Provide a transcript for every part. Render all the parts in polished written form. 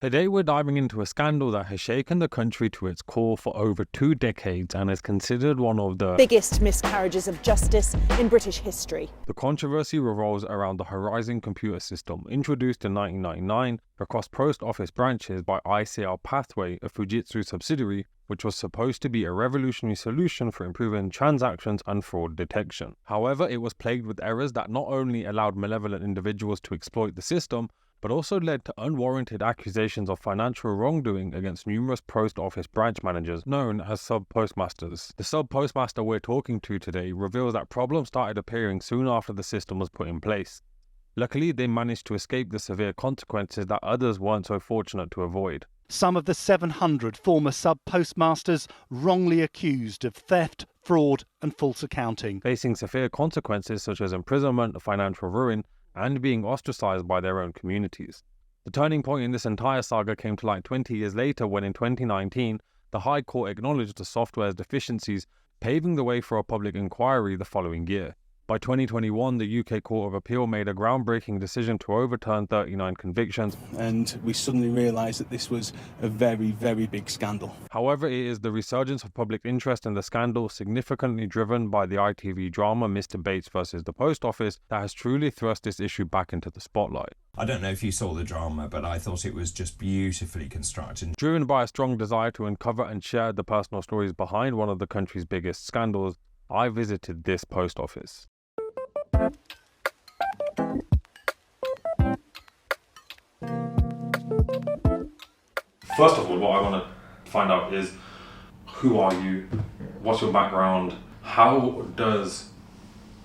Today we're diving into a scandal that has shaken the country to its core for over 2 decades and is considered one of the biggest miscarriages of justice in British history. The controversy revolves around the Horizon computer system, introduced in 1999 across post office branches by ICL Pathway, a Fujitsu subsidiary, which was supposed to be a revolutionary solution for improving transactions and fraud detection. However, it was plagued with errors that not only allowed malevolent individuals to exploit the system, but also led to unwarranted accusations of financial wrongdoing against numerous post office branch managers known as Subpostmasters. The Subpostmaster we're talking to today reveals that problems started appearing soon after the system was put in place. Luckily, they managed to escape the severe consequences that others weren't so fortunate to avoid. Some of the 700 former Subpostmasters wrongly accused of theft, fraud and false accounting, facing severe consequences such as imprisonment, financial ruin, and being ostracized by their own communities. The turning point in this entire saga came to light 20 years later when in 2019, the High Court acknowledged the software's deficiencies, paving the way for a public inquiry the following year. By 2021, the UK Court of Appeal made a groundbreaking decision to overturn 39 convictions. And we suddenly realised that this was a very, very big scandal. However, it is the resurgence of public interest in the scandal, significantly driven by the ITV drama Mr. Bates versus the Post Office, that has truly thrust this issue back into the spotlight. I don't know if you saw the drama, but I thought it was just beautifully constructed. Driven by a strong desire to uncover and share the personal stories behind one of the country's biggest scandals, I visited this post office. First of all, what I want to find out is, who are you? What's your background? How does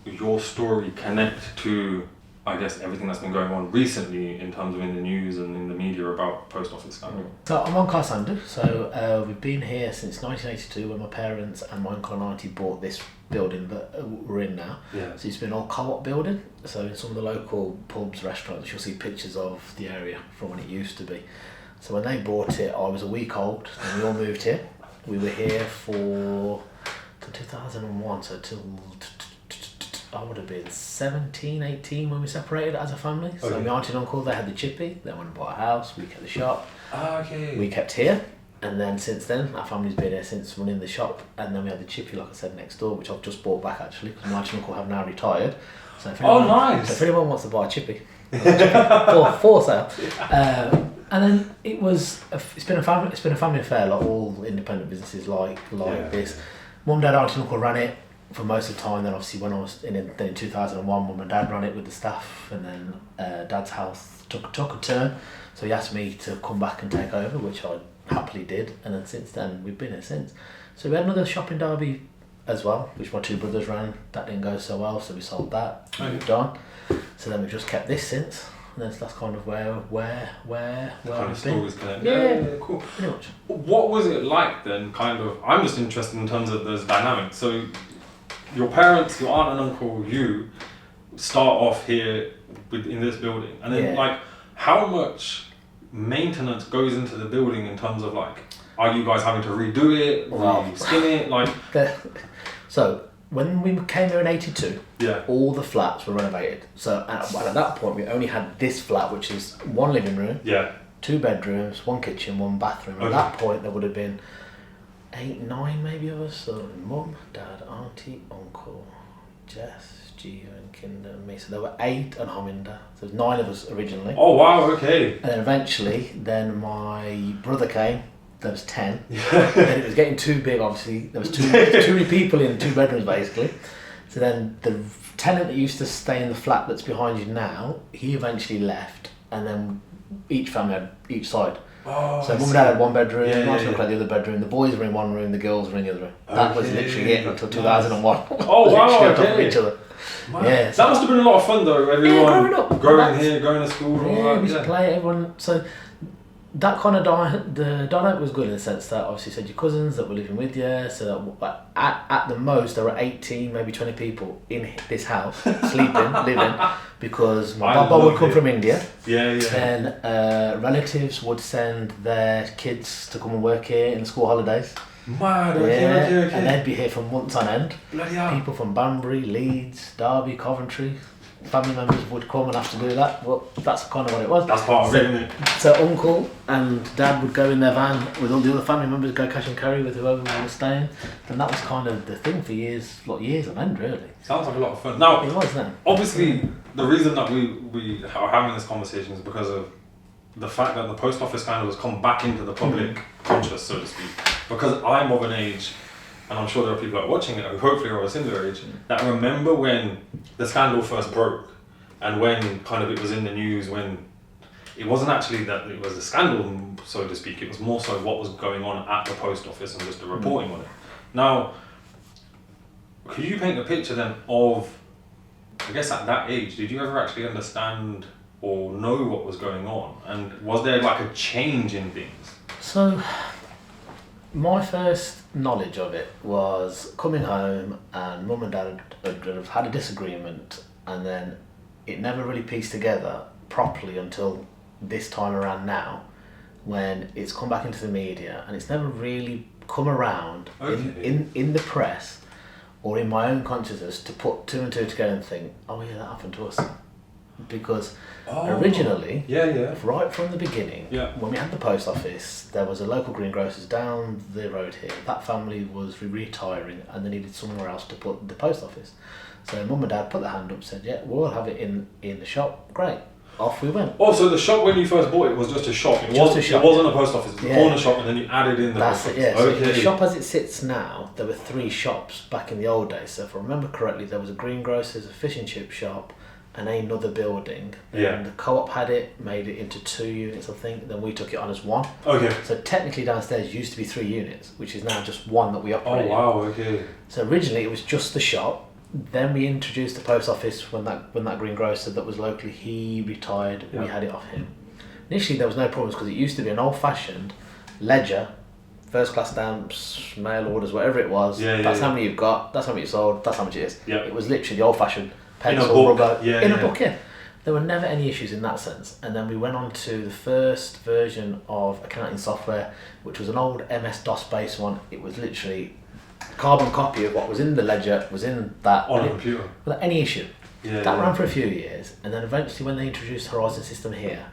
your story connect to, I guess, everything that's been going on recently in terms of in the news and in the media about post office scandal? So I'm Onkar Sandhu. So we've been here since 1982 when my parents and my uncle and auntie bought this building that we're in now. Yeah. So it's been an old co-op building. So in some of the local pubs, restaurants, you'll see pictures of the area from when it used to be. So when they bought it, I was a week old and we all moved here. We were here for till 2001, so till I would have been 17, 18 when we separated as a family. Okay. So my auntie and uncle, they had the chippy, they went and bought a house, we kept the shop. Okay. We kept here, and then since then, our family's been here since running the shop, and then we had the chippy, like I said, next door, which I've just bought back actually, because my auntie and uncle have now retired. So if anyone, nice! So if anyone wants to buy a chippy, for sale. And then it's been a family affair, like all independent businesses like this. Mum, dad, auntie and uncle ran it for most of the time. Then obviously when I was in 2001, mum and dad ran it with the staff, and then dad's health took a turn, so he asked me to come back and take over, which I happily did, and then since then we've been here since. So we had another shop in Derby as well, which my two brothers ran. That didn't go so well, so we sold that, moved on. So then we've just kept this since, and that's kind of where kind of we've stories been. connect. Yeah, cool. pretty much. What was it like then, kind of, I'm just interested in terms of those dynamics. So your parents, your aunt and uncle, you start off here in this building, and then like, how much maintenance goes into the building in terms of like, are you guys having to redo it, skin it, like? So when we came here in 82, all the flats were renovated. So at that point, we only had this flat, which is one living room, 2 bedrooms, 1 kitchen, 1 bathroom. At that point, there would have been 8, 9 maybe of us. So mum, dad, auntie, uncle, Jess, Gio and Kinder and me. So there were 8 and Hominder. So there was 9 of us originally. Oh wow, okay. And then eventually, then my brother came. There was 10. Then it was getting too big, obviously. There was too many people in 2 bedrooms, basically. So then the tenant that used to stay in the flat that's behind you now, he eventually left. And then each family had each side. Oh, so mum and dad had 1 bedroom, my uncle had the other bedroom, the boys were in 1 room, the girls were in the other room. That was literally it until 2001. Oh wow, on top of each other. Wow. Yeah, that must have been a lot of fun though, everyone growing here, going to school. We used to play, everyone. So that kind of the dynamic was good in the sense that obviously you said your cousins that were living with you, so that at the most there were 18, maybe 20 people in this house, sleeping, living, because my papa would come from India. And relatives would send their kids to come and work here in the school holidays. Mad, okay. And they'd be here for months on end. Bloody hell. People from Banbury, Leeds, Derby, Coventry. family members would come and have to do that. Well, that's kind of what it was. That's part of it, isn't it? So uncle and dad would go in their van with all the other family members, go cash and carry with whoever was staying, and that was kind of the thing for years on end, really. Sounds like a lot of fun. Now, It was then. obviously, the reason that we are having this conversation is because of the fact that the post office scandal has come back into the public conscious, so to speak. Because I'm of an age, and I'm sure there are people that are watching it who hopefully are of a similar age, that remember when the scandal first broke, and when kind of it was in the news, when it wasn't actually that it was a scandal, so to speak, it was more so what was going on at the post office and just the reporting on it. Now, could you paint a picture then of, I guess at that age, did you ever actually understand or know what was going on? And was there like a change in things? So, my first knowledge of it was coming home and mum and dad had had a disagreement, and then it never really pieced together properly until this time around now, when it's come back into the media, and it's never really come around in the press or in my own consciousness to put two and two together and think, oh yeah, that happened to us. Because originally, right from the beginning, when we had the post office, there was a local greengrocers down the road here. That family was retiring and they needed somewhere else to put the post office. So mum and dad put their hand up, said, yeah, we'll have it in the shop. Great. Off we went. Oh, so the shop when you first bought it was just a shop? It wasn't a post office, it was a corner shop, and then you added in the post office. Yeah. So the shop as it sits now, there were 3 shops back in the old days. So if I remember correctly, there was a greengrocers, a fish and chip shop, and another building. And the co-op had it, made it into 2 units, I think. Then we took it on as 1. Okay. So technically downstairs used to be 3 units, which is now just 1 that we operate. Oh wow, okay. So originally it was just the shop. Then we introduced the post office when that greengrocer that was locally, he retired. We had it off him. Initially there was no problems because it used to be an old-fashioned ledger, first class stamps, mail orders, whatever it was. That's how many you've got. That's how many you sold. That's how much it is. It was literally the old-fashioned pencil, rubber, in a book. There were never any issues in that sense. And then we went on to the first version of accounting software, which was an old MS-DOS based one. It was literally a carbon copy of what was in the ledger, was in that. On a computer. Without any issue. That ran for a few years. And then eventually when they introduced Horizon system here,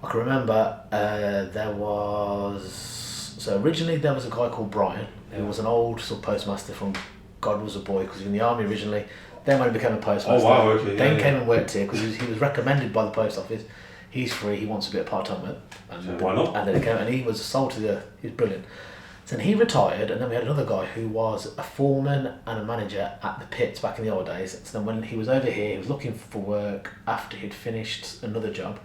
I can remember there was... So originally there was a guy called Brian, who was an old Subpostmaster from God Was a Boy, because he was in the army originally. Then when he became a postmaster, then came and worked here because he was recommended by the post office. He's free, he wants a bit of part-time work. And why not? And then he came and he was sold to he was brilliant. So then he retired, and then we had another guy who was a foreman and a manager at the pits back in the old days. So then when he was over here, he was looking for work after he'd finished another job.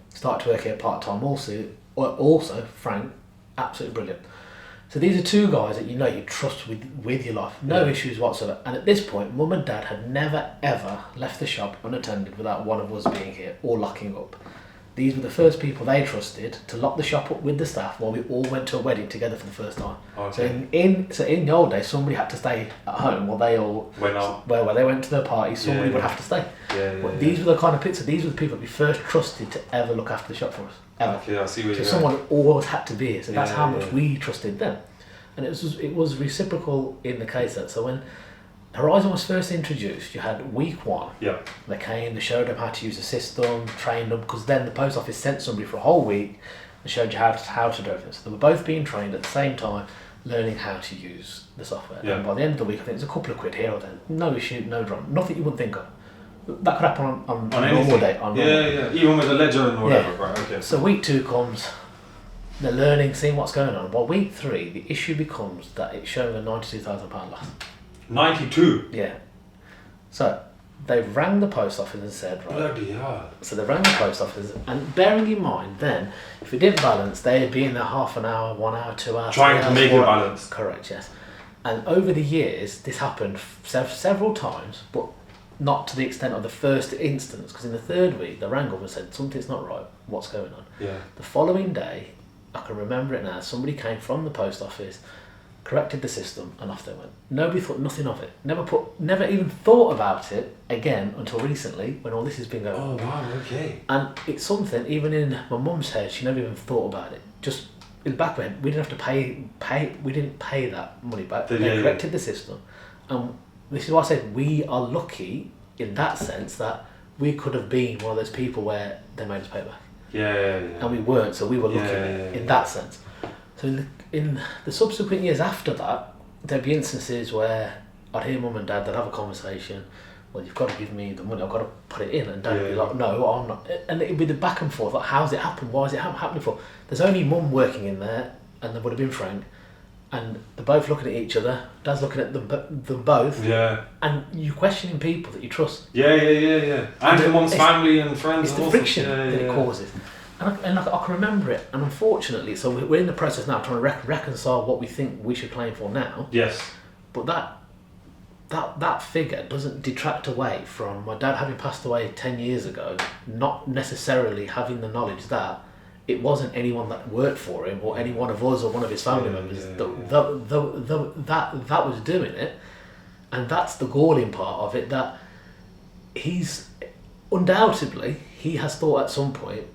Started to work here part-time also, Frank, absolutely brilliant. So these are 2 guys that you trust with your life, no issues whatsoever. And at this point, mum and dad had never ever left the shop unattended without one of us being here or locking up. These were the first people they trusted to lock the shop up with the staff while we all went to a wedding together for the first time. So in the old days, somebody had to stay at home while they all went out. Where they went to their parties, somebody would have to stay. These were the kind of pictures. These were the people that we first trusted to ever look after the shop for us. Ever. Okay, I see what you're someone always had to be here. So that's how much we trusted them. And it was reciprocal in the case that. So when Horizon was first introduced, you had week 1. They came, they showed them how to use the system, trained them, because then the post office sent somebody for a whole week and showed you how to do everything. So they were both being trained at the same time, learning how to use the software. And by the end of the week, I think there's a couple of quid here or there. No issue, no drama. Nothing you wouldn't think of. That could happen on a normal day. Even with the ledger and whatever. Right, okay. So week 2 comes, they're learning, seeing what's going on. Well, week 3, the issue becomes that it's showing a £92,000 loss. 92? Yeah. So they rang the post office and said, right. Bloody hell. So they rang the post office, and bearing in mind then, if it didn't balance, they'd be in there half an hour, 1 hour, 2 hours. Trying to make it balance. Correct, yes. And over the years, this happened several times, but not to the extent of the first instance, because in the 3rd week, they rang up and said, something's not right, what's going on? The following day, I can remember it now, somebody came from the post office, corrected the system, and off they went. Nobody thought nothing of it. Never even thought about it again until recently, when all this has been going on. Oh wow, okay. And it's something, even in my mum's head, she never even thought about it. Just in the back end, we didn't have to pay. We didn't pay that money back. They corrected the system, and this is why I said we are lucky in that sense that we could have been one of those people where they made us pay back. Yeah. And we weren't, so we were looking in that sense. So in the subsequent years after that, there'd be instances where I'd hear mum and dad, they'd have a conversation, well, you've got to give me the money, I've got to put it in, and dad would be like, no, I'm not. And it'd be the back and forth, like, how's it happened? Why is it happening for? There's only mum working in there, and there would have been Frank, and they're both looking at each other, dad's looking at them both, and you're questioning people that you trust. Yeah. And your mum's family and friends. It's the friction that it causes. And I can remember it, and unfortunately, so we're in the process now trying to reconcile what we think we should claim for now. Yes. But that figure doesn't detract away from my dad having passed away 10 years ago, not necessarily having the knowledge that it wasn't anyone that worked for him or any one of us or one of his family members that was doing it. And that's the galling part of it, that he's undoubtedly, he has thought at some point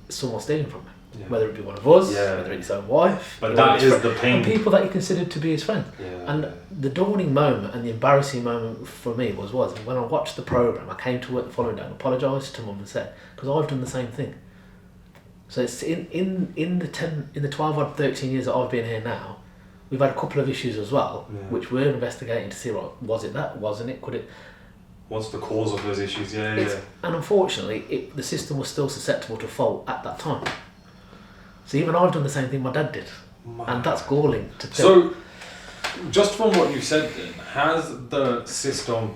someone's stealing from him. Whether it be one of us, whether it's his own wife, but that is the pain. And people that he considered to be his friend. And the dawning moment and the embarrassing moment for me was when I watched the programme, I came to work the following day and apologised to mum and said, because I've done the same thing. So it's in the 12 or 13 years that I've been here now, we've had a couple of issues as well, which we're investigating to see, right, was it that, wasn't it, could it? What's the cause of those issues? And unfortunately, the system was still susceptible to fault at that time. So even I've done the same thing my dad did, and that's galling to think. So, just from what you said then, has the system...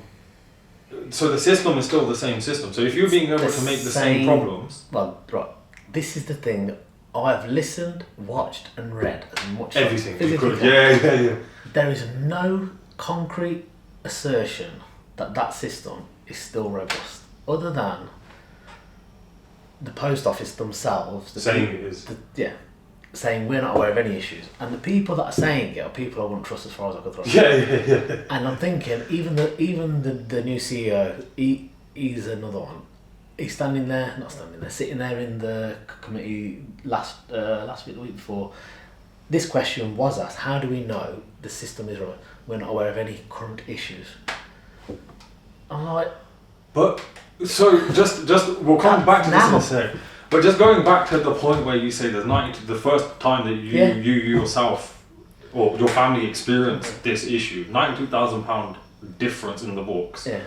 So the system is still the same system. So if you're being able to make the same problems... Well, right, this is the thing. I've listened, watched and read as much everything as you could. Yeah. There is no concrete assertion that system is still robust, other than the post office themselves saying we're not aware of any issues, and the people that are saying it are people I wouldn't trust as far as I could throw. Yeah. And I'm thinking, even the new CEO, he's another one. He's sitting there in the committee last week, the week before. This question was asked: how do we know the system is right? We're not aware of any current issues. I'm like, but. So just we'll come back to this in a sec. But just going back to the point where you say the first time that you yourself or your family experienced this issue, £92,000 difference in the books. Yeah.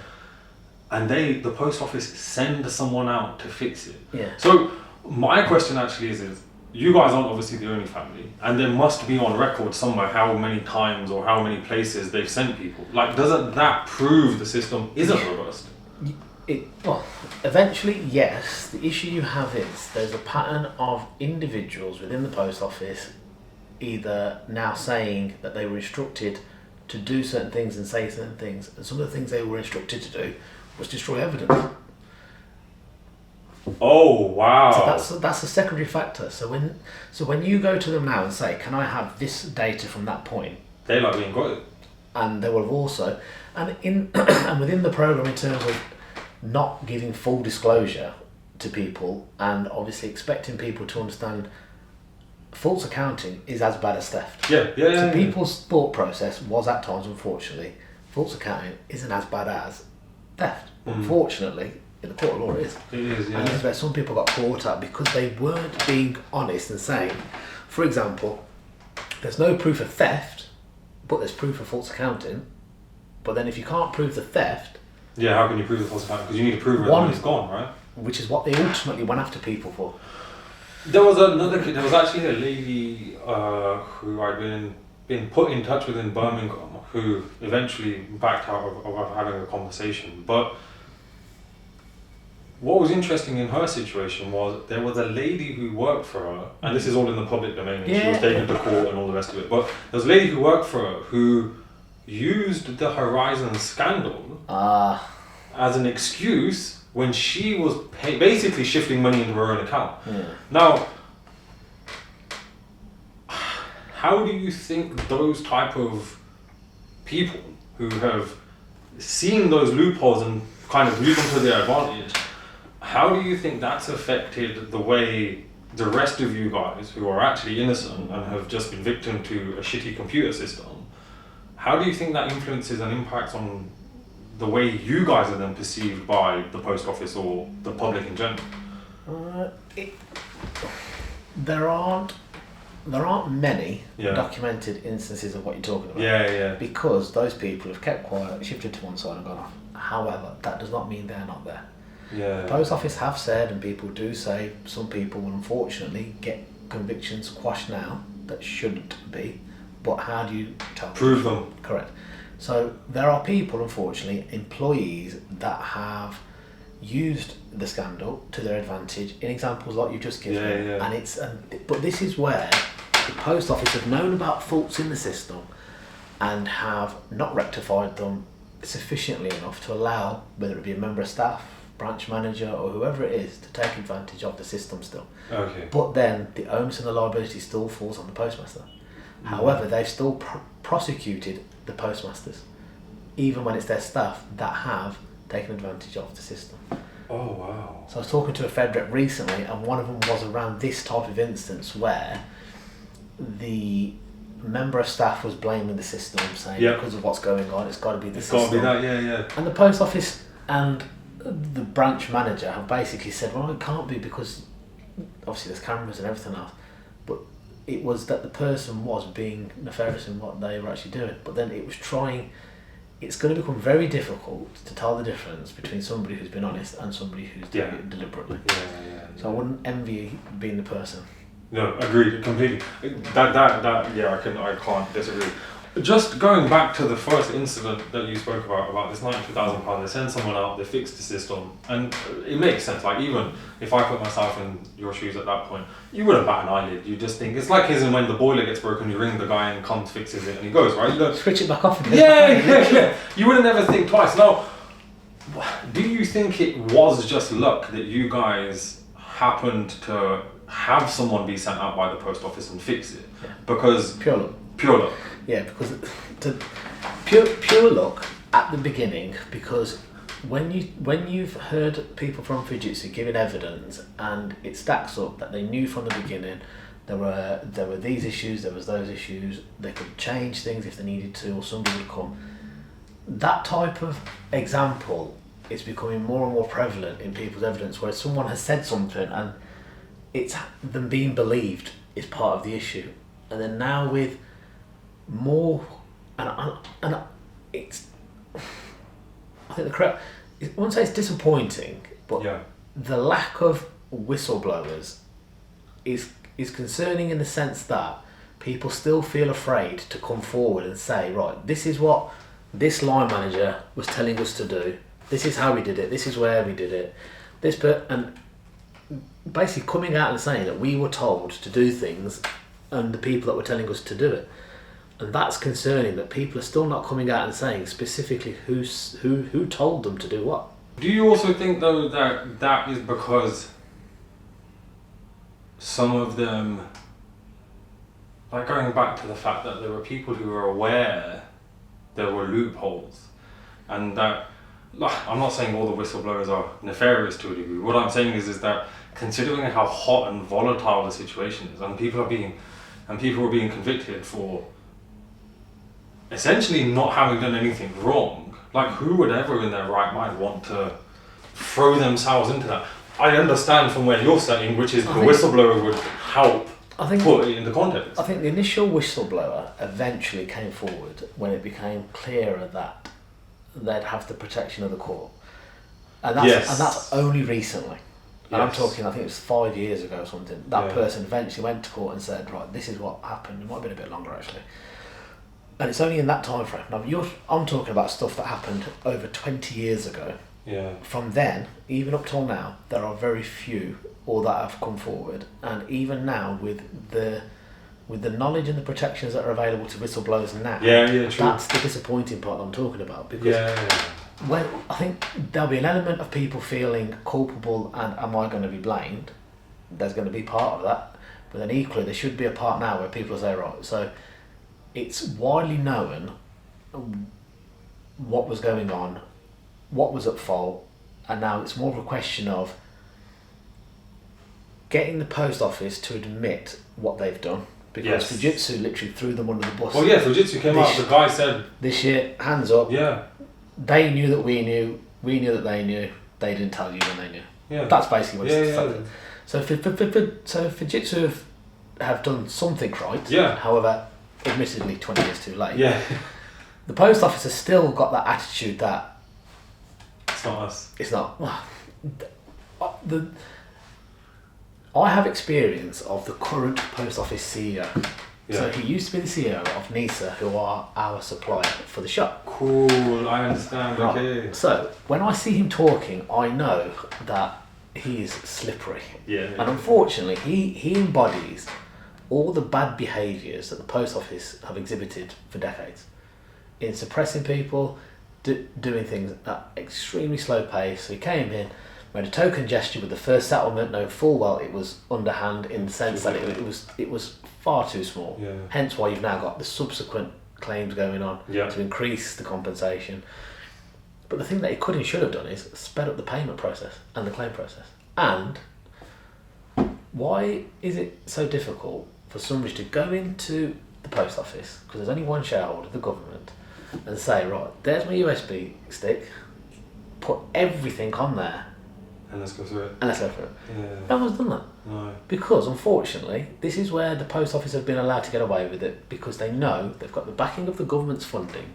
And the post office send someone out to fix it. Yeah. So my question actually is you guys aren't obviously the only family, and there must be on record somewhere how many times or how many places they've sent people. Like, doesn't that prove the system isn't robust? Well, eventually, yes. The issue you have is there's a pattern of individuals within the post office either now saying that they were instructed to do certain things and say certain things, and some of the things they were instructed to do was destroy evidence. Oh wow! So that's a secondary factor. So when you go to them now and say, "Can I have this data from that point?" They like being got it, and they will have also, and within the program in terms of not giving full disclosure to people, and obviously expecting people to understand false accounting is as bad as theft. So people's thought process was at times, unfortunately, false accounting isn't as bad as theft. Unfortunately, in the court of law it is. It is, yeah. And this is where some people got caught up because they weren't being honest and saying, for example, there's no proof of theft, but there's proof of false accounting. But then if you can't prove the theft, how can you prove the false accounting? Because you need to prove the money's gone, right? Which is what they ultimately went after people for. There was actually a lady who I'd been put in touch with in Birmingham who eventually backed out of having a conversation. But what was interesting in her situation was there was a lady who worked for her, and this is all in the public domain, and she was taken to court and all the rest of it, but there was a lady who worked for her who used the Horizon scandal as an excuse when she was basically shifting money into her own account. Now, how do you think those type of people who have seen those loopholes and kind of used them to their advantage, how do you think that's affected the way the rest of you guys who are actually innocent and have just been victim to a shitty computer system, how do you think that influences and impacts on the way you guys are then perceived by the post office or the public in general? There aren't many Yeah. documented instances of what you're talking about. Yeah. Because those people have kept quiet, shifted to one side and gone off. However, that does not mean they're not there. Yeah. The post office have said, and people do say, some people will unfortunately get convictions quashed now that shouldn't be. But how do you prove them? Correct. So there are people, unfortunately, employees that have used the scandal to their advantage in examples like you've just given. Yeah. And but this is where the post office have known about faults in the system and have not rectified them sufficiently enough to allow, whether it be a member of staff, branch manager, or whoever it is, to take advantage of the system still. Okay. But then the onus and the liability still falls on the postmaster. However, they've still prosecuted the postmasters, even when it's their staff that have taken advantage of the system. Oh wow. So I was talking to a Fed rep recently, and one of them was around this type of instance where the member of staff was blaming the system, saying because of what's going on, it's got to be the system. It's got to be that, yeah. And the post office and the branch manager have basically said, well, it can't be because obviously there's cameras and everything else, but it was that the person was being nefarious in what they were actually doing. But then it was it's going to become very difficult to tell the difference between somebody who's been honest and somebody who's doing it deliberately. Yeah. So I wouldn't envy being the person. No, agreed completely. That I can't disagree. Just going back to the first incident that you spoke about this £92,000, they send someone out, they fix the system, and it makes sense. Like, even if I put myself in your shoes at that point, you wouldn't bat an eyelid. You just think it's like as in when the boiler gets broken, you ring the guy and comes, fixes it, and he goes, right? You don't switch it back off again. Yeah. You wouldn't ever think twice. Now, do you think it was just luck that you guys happened to have someone be sent out by the post office and fix it? Yeah. Because pure luck. Yeah, because pure luck at the beginning, because when you've heard people from Fujitsu giving evidence and it stacks up that they knew from the beginning there were these issues, there was those issues, they could change things if they needed to, or somebody would come. That type of example is becoming more and more prevalent in people's evidence, where someone has said something and it's them being believed is part of the issue. And then now with more, and it's, I think the correct, I wouldn't say it's disappointing, but the lack of whistleblowers is concerning in the sense that people still feel afraid to come forward and say, right, this is what this line manager was telling us to do, this is how we did it, this is where we did it, and basically coming out and saying that we were told to do things and the people that were telling us to do it. And that's concerning, that people are still not coming out and saying specifically who told them to do what. Do you also think though that is because some of them, like going back to the fact that there were people who were aware there were loopholes, and that, like, I'm not saying all the whistleblowers are nefarious to a degree. What I'm saying is that considering how hot and volatile the situation is, and people were being convicted for essentially not having done anything wrong, like, who would ever in their right mind want to throw themselves into that? I understand from where you're saying, which is the whistleblower would help put it into context. I think the initial whistleblower eventually came forward when it became clearer that they'd have the protection of the court. And that's only recently. And I'm talking, I think it was 5 years ago or something. That person eventually went to court and said, right, this is what happened. It might have been a bit longer actually. And it's only in that time frame. Now, I'm talking about stuff that happened over 20 years ago. Yeah. From then, even up till now, there are very few or that have come forward. And even now, with the knowledge and the protections that are available to whistleblowers now, true. That's the disappointing part that I'm talking about. Because when I think there'll be an element of people feeling culpable and am I going to be blamed? There's going to be part of that. But then equally, there should be a part now where people say, right, so it's widely known what was going on, what was at fault, and now it's more of a question of getting the post office to admit what they've done. Because Fujitsu literally threw them under the bus. Well, Fujitsu came out, the guy said, this year, hands up. Yeah. they knew that we knew that they knew, they didn't tell you when they knew. Yeah. That's basically what it's Yeah. So Fujitsu have done something right. Yeah. However, admittedly 20 years too late. Yeah. The post office has still got that attitude that It's not us. it's not. I have experience of the current post office CEO. Yeah. So he used to be the CEO of NISA, who are our supplier for the shop. Cool, I understand, Right. okay. So when I see him talking, I know that he is slippery. Yeah. And unfortunately, he embodies all the bad behaviours that the post office have exhibited for decades in suppressing people, doing things at extremely slow pace. So he came in, made a token gesture with the first settlement, knowing full well it was underhand in the sense that it was far too small. Yeah. Hence why you've now got the subsequent claims going on Yeah. to increase the compensation. But the thing that he could and should have done is sped up the payment process and the claim process. And why is it so difficult for somebody to go into the post office, because there's only one shareholder, the government, and say, right, there's my USB stick, put everything on there, And let's go through it. and let's go for it. Yeah. No one's done that. No. Because, unfortunately, this is where the post office have been allowed to get away with it, because they know they've got the backing of the government's funding.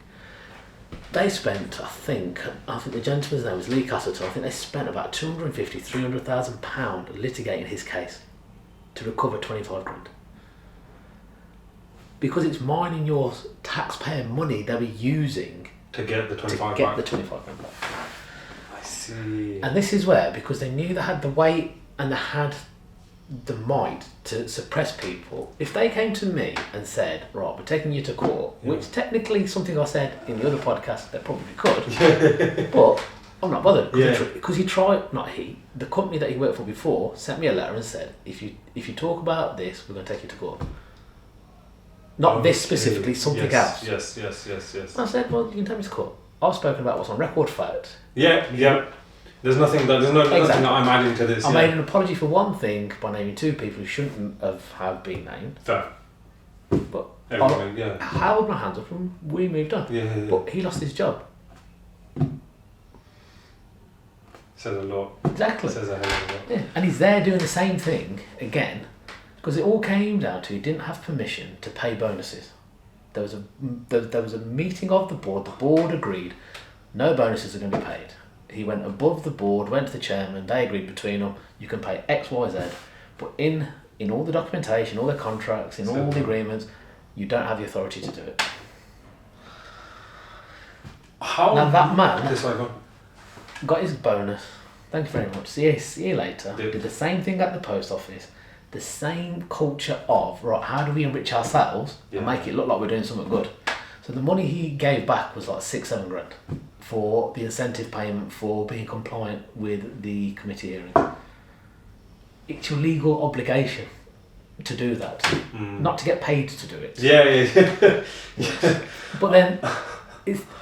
They spent, I think the gentleman's name was Lee Cassater, I think they spent about £250,000-300,000 litigating his case to recover 25 grand. Because it's mining your taxpayer money they were using To get the 25 to get back. the 25 grand back. I see. And this is where, because they knew they had the weight and they had the might to suppress people, if they came to me and said, right, we're taking you to court, which technically something I said in the other podcast they probably could, but I'm not bothered, because the company that he worked for before sent me a letter and said, if you talk about this, we're going to take you to court. Not this specifically, something else. Yes. I said, well, you can take me to court. I've spoken about what's on record fact. Yeah. There's nothing nothing that I'm adding to this. I made an apology for one thing by naming two people who shouldn't have been named. Fair. But I held my hands up and we moved on. Yeah. But he lost his job. Says a lot. Exactly. Says a hell of a lot. Yeah. And he's there doing the same thing again, because it all came down to he didn't have permission to pay bonuses. There was a meeting of the board. The board agreed no bonuses are going to be paid. He went above the board, went to the chairman. They agreed between them. You can pay X, Y, Z, but in all the documentation, all the contracts, in all the agreements, you don't have the authority to do it. How? Now that man Go. got his bonus. Thank you very much. See you later. Did the same thing at the post office. The same culture of, right, how do we enrich ourselves and make it look like we're doing something good? So the money he gave back was like 6-7 grand for the incentive payment for being compliant with the committee hearing. It's your legal obligation to do that, not to get paid to do it. Yeah. But then,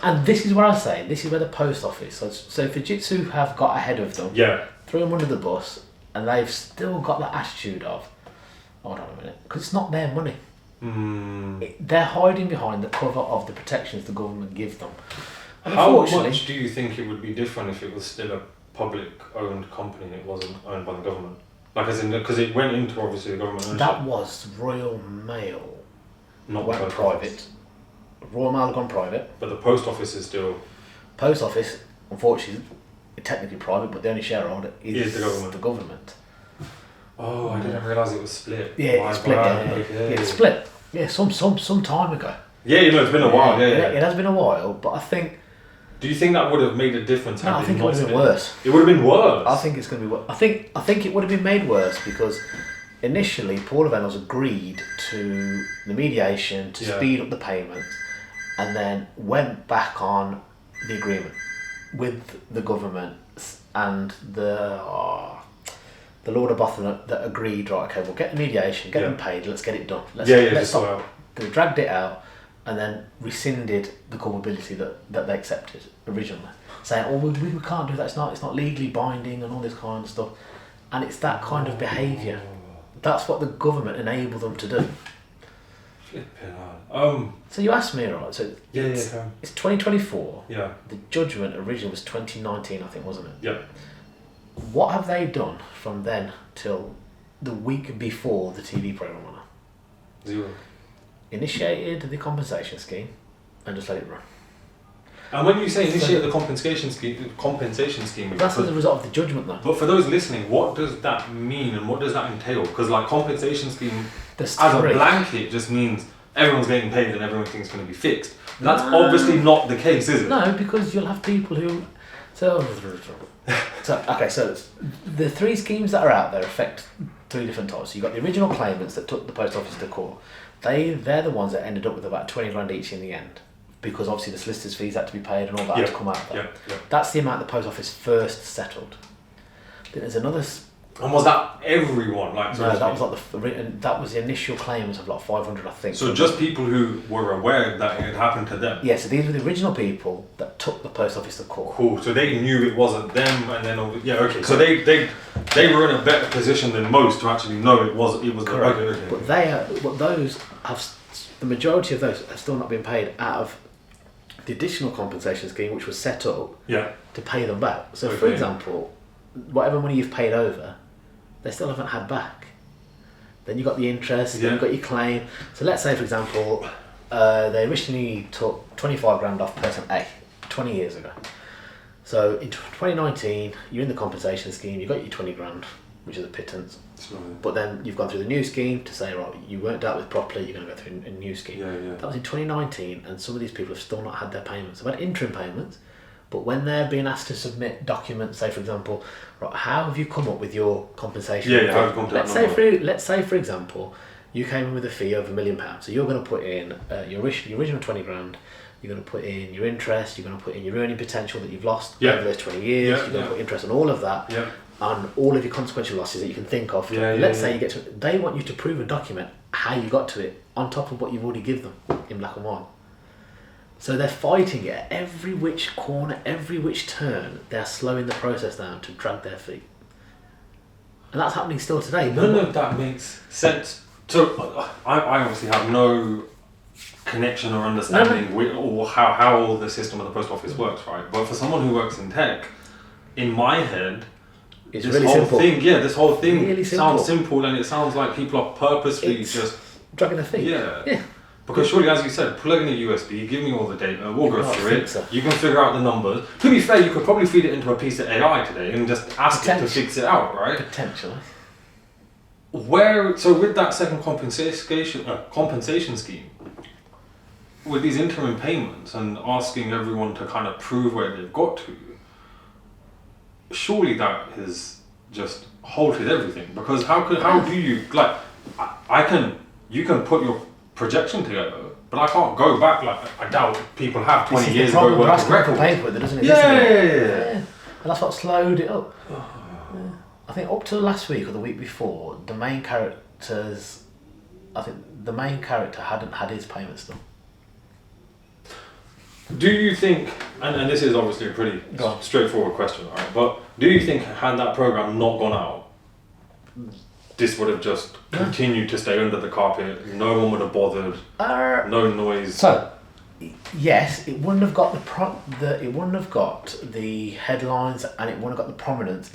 and this is where I say, this is where the post office, so Fujitsu have got ahead of them, threw them under the bus, and they've still got that attitude of, hold on a minute, because it's not their money. They're hiding behind the cover of the protections the government gives them. And How much do you think it would be different if it was still a public-owned company and it wasn't owned by the government? Like, as in, because it went into obviously the government ownership. That was Royal Mail. Not went post private. office. Royal Mail had gone private. But the post office is still. Post office, unfortunately, technically private, but the only shareholder is the government. The government. Oh, I didn't realise it was split. Yeah, it's split. It's split. Yeah, some time ago. Yeah, it's been a while. Yeah. It has been a while, but I think. Do you think that would have made a difference? No, I think it would have been worse. It would have been worse. I think it's going to be worse. I think it would have been made worse because initially Paul Reynolds agreed to the mediation to speed up the payments, and then went back on the agreement with the government and the Lord of Bottom that agreed, right, okay, we'll get the mediation, get them paid, let's get it done. Let's stop. They dragged it out and then rescinded the culpability that they accepted originally, saying, oh, we can't do that, it's not legally binding and all this kind of stuff. And it's that kind of behaviour. That's what the government enabled them to do. Flipping hell. So you asked me, right? So it's 2024. Yeah. The judgment originally was 2019, I think, wasn't it? Yeah. What have they done from then till the week before the TV programme went on? 0. Initiated the compensation scheme and just let it run. And when you say initiate the compensation scheme, That's as a result of the judgment, though. But for those listening, what does that mean and what does that entail? Because like compensation scheme There's as a three. blanket just means everyone's getting paid and everything's going to be fixed. That's obviously not the case, is it? No, because you'll have people who. So the 3 schemes that are out there affect 3 different types. So you've got the original claimants that took the post office to court. They're the ones that ended up with about 20 grand each in the end, because obviously the solicitors' fees had to be paid and all that had to come out of that. Yeah. That's the amount the post office first settled. Then there's another. And was that everyone? Like, No, that was like that was the initial claims of like 500, I think. So just people who were aware that it had happened to them. Yeah, so these were the original people that took the post office to court. Cool. So they knew it wasn't them, and then okay. So they were in a better position than most to actually know it was Correct. Okay. But those have, the majority of those have still not been paid out of the additional compensation scheme, which was set up to pay them back. So, for example, whatever money you've paid over, they still haven't had back. Then you've got the interest, then you've got your claim. So let's say, for example, they originally took 25 grand off person A 20 years ago. So in 2019, you're in the compensation scheme, you got your 20 grand, which is a pittance. But then you've gone through the new scheme to say, right, you weren't dealt with properly, you're going to go through a new scheme. That was in 2019, and some of these people have still not had their payments. They've had interim payments, but when they're being asked to submit documents, say for example, right, how have you come up with your compensation? How have you come to that number? Let's say for example, you came in with a fee of £1 million, so you're going to put in your original 20 grand. You're going to put in your interest. You're going to put in your earning potential that you've lost over those 20 years. You're going to put interest on all of that, on all of your consequential losses that you can think of. Let's say you get to. They want you to prove and document how you got to it on top of what you've already given them in black and white. So they're fighting it at every which corner, every which turn. They're slowing the process down to drag their feet, and that's happening still today. None of that makes sense. So I obviously have no connection or understanding with or how the system of the post office works, right? But for someone who works in tech, in my head, it's this really whole simple. this whole thing Really sounds simple, and it sounds like people are purposely just dragging their feet. Yeah. Because surely, as you said, plug in a USB, give me all the data, we'll go through it. So. You can figure out the numbers. To be fair, you could probably feed it into a piece of AI today and just ask it to fix it out, right? Potentially. So with that second compensation scheme, with these interim payments and asking everyone to kind of prove where they've got to, surely that has just halted everything. Because how do you you can put your projection together, but I can't go back. Like I doubt people have 20 years ago working records. Paper that doesn't exist. Yeah. And that's what slowed it up. I think up to last week or the week before, the main character hadn't had his payments done. Do you think, and this is obviously a pretty straightforward question, right? But do you think had that program not gone out, this would have just continued to stay under the carpet? No one would have bothered. No noise. So, yes, it wouldn't have got it wouldn't have got the headlines, and it wouldn't have got the prominence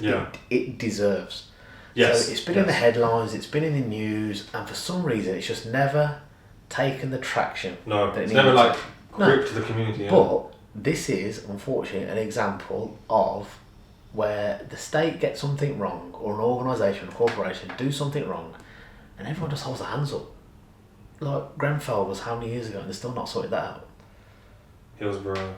it deserves. Yes. So it's been in the headlines, it's been in the news, and for some reason it's just never taken the traction. No, it's never gripped the community. But this is unfortunately an example of where the state gets something wrong, or an organisation, a corporation do something wrong, and everyone just holds their hands up. Like Grenfell was how many years ago, and they're still not sorted that out. Hillsborough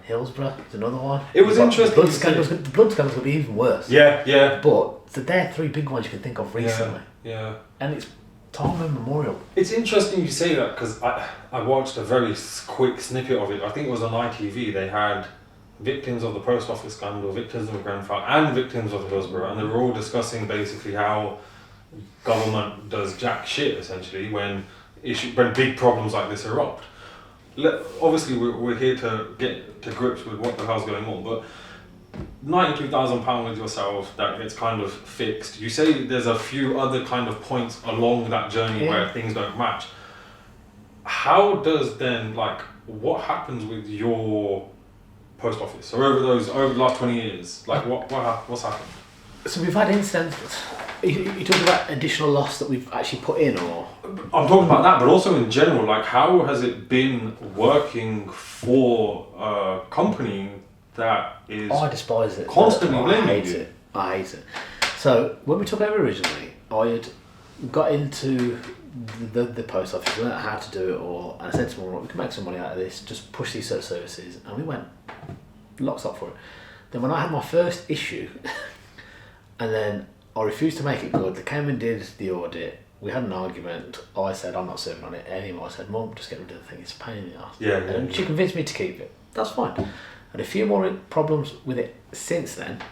is another one. It was interesting. The blood scandals could be even worse. Yeah. But they're 3 big ones you can think of recently. Yeah. And it's time immemorial. It's interesting you say that, because I watched a very quick snippet of it. I think it was on ITV. They had victims of the post office scandal, victims of Grenfell, and victims of Hillsborough, and they were all discussing basically how government does jack shit essentially when big problems like this erupt. Obviously, we're here to get to grips with what the hell's going on, but £92,000 with yourself that gets kind of fixed. You say there's a few other kind of points along that journey where things don't match. how does then, like, what happens with your post office? So over the last 20 years, like, what's happened? So we've had incidents. You talking about additional loss that we've actually put in, or? I'm talking about that, but also in general, like, how has it been working for a company that is I despise it. constantly I blaming hate you? it. I hate it. So when we took over originally, I had got into the post office, learned how to do it all, and I said to them, "We can make some money out of this. Just push these certain services," and we went locked up for it. Then when I had my first issue, and then I refused to make it good, they came and did the audit. We had an argument. I said, "I'm not serving on it anymore." I said, "Mum, just get rid of the thing. It's a pain in the ass." And she convinced me to keep it. That's fine. Had a few more problems with it since then,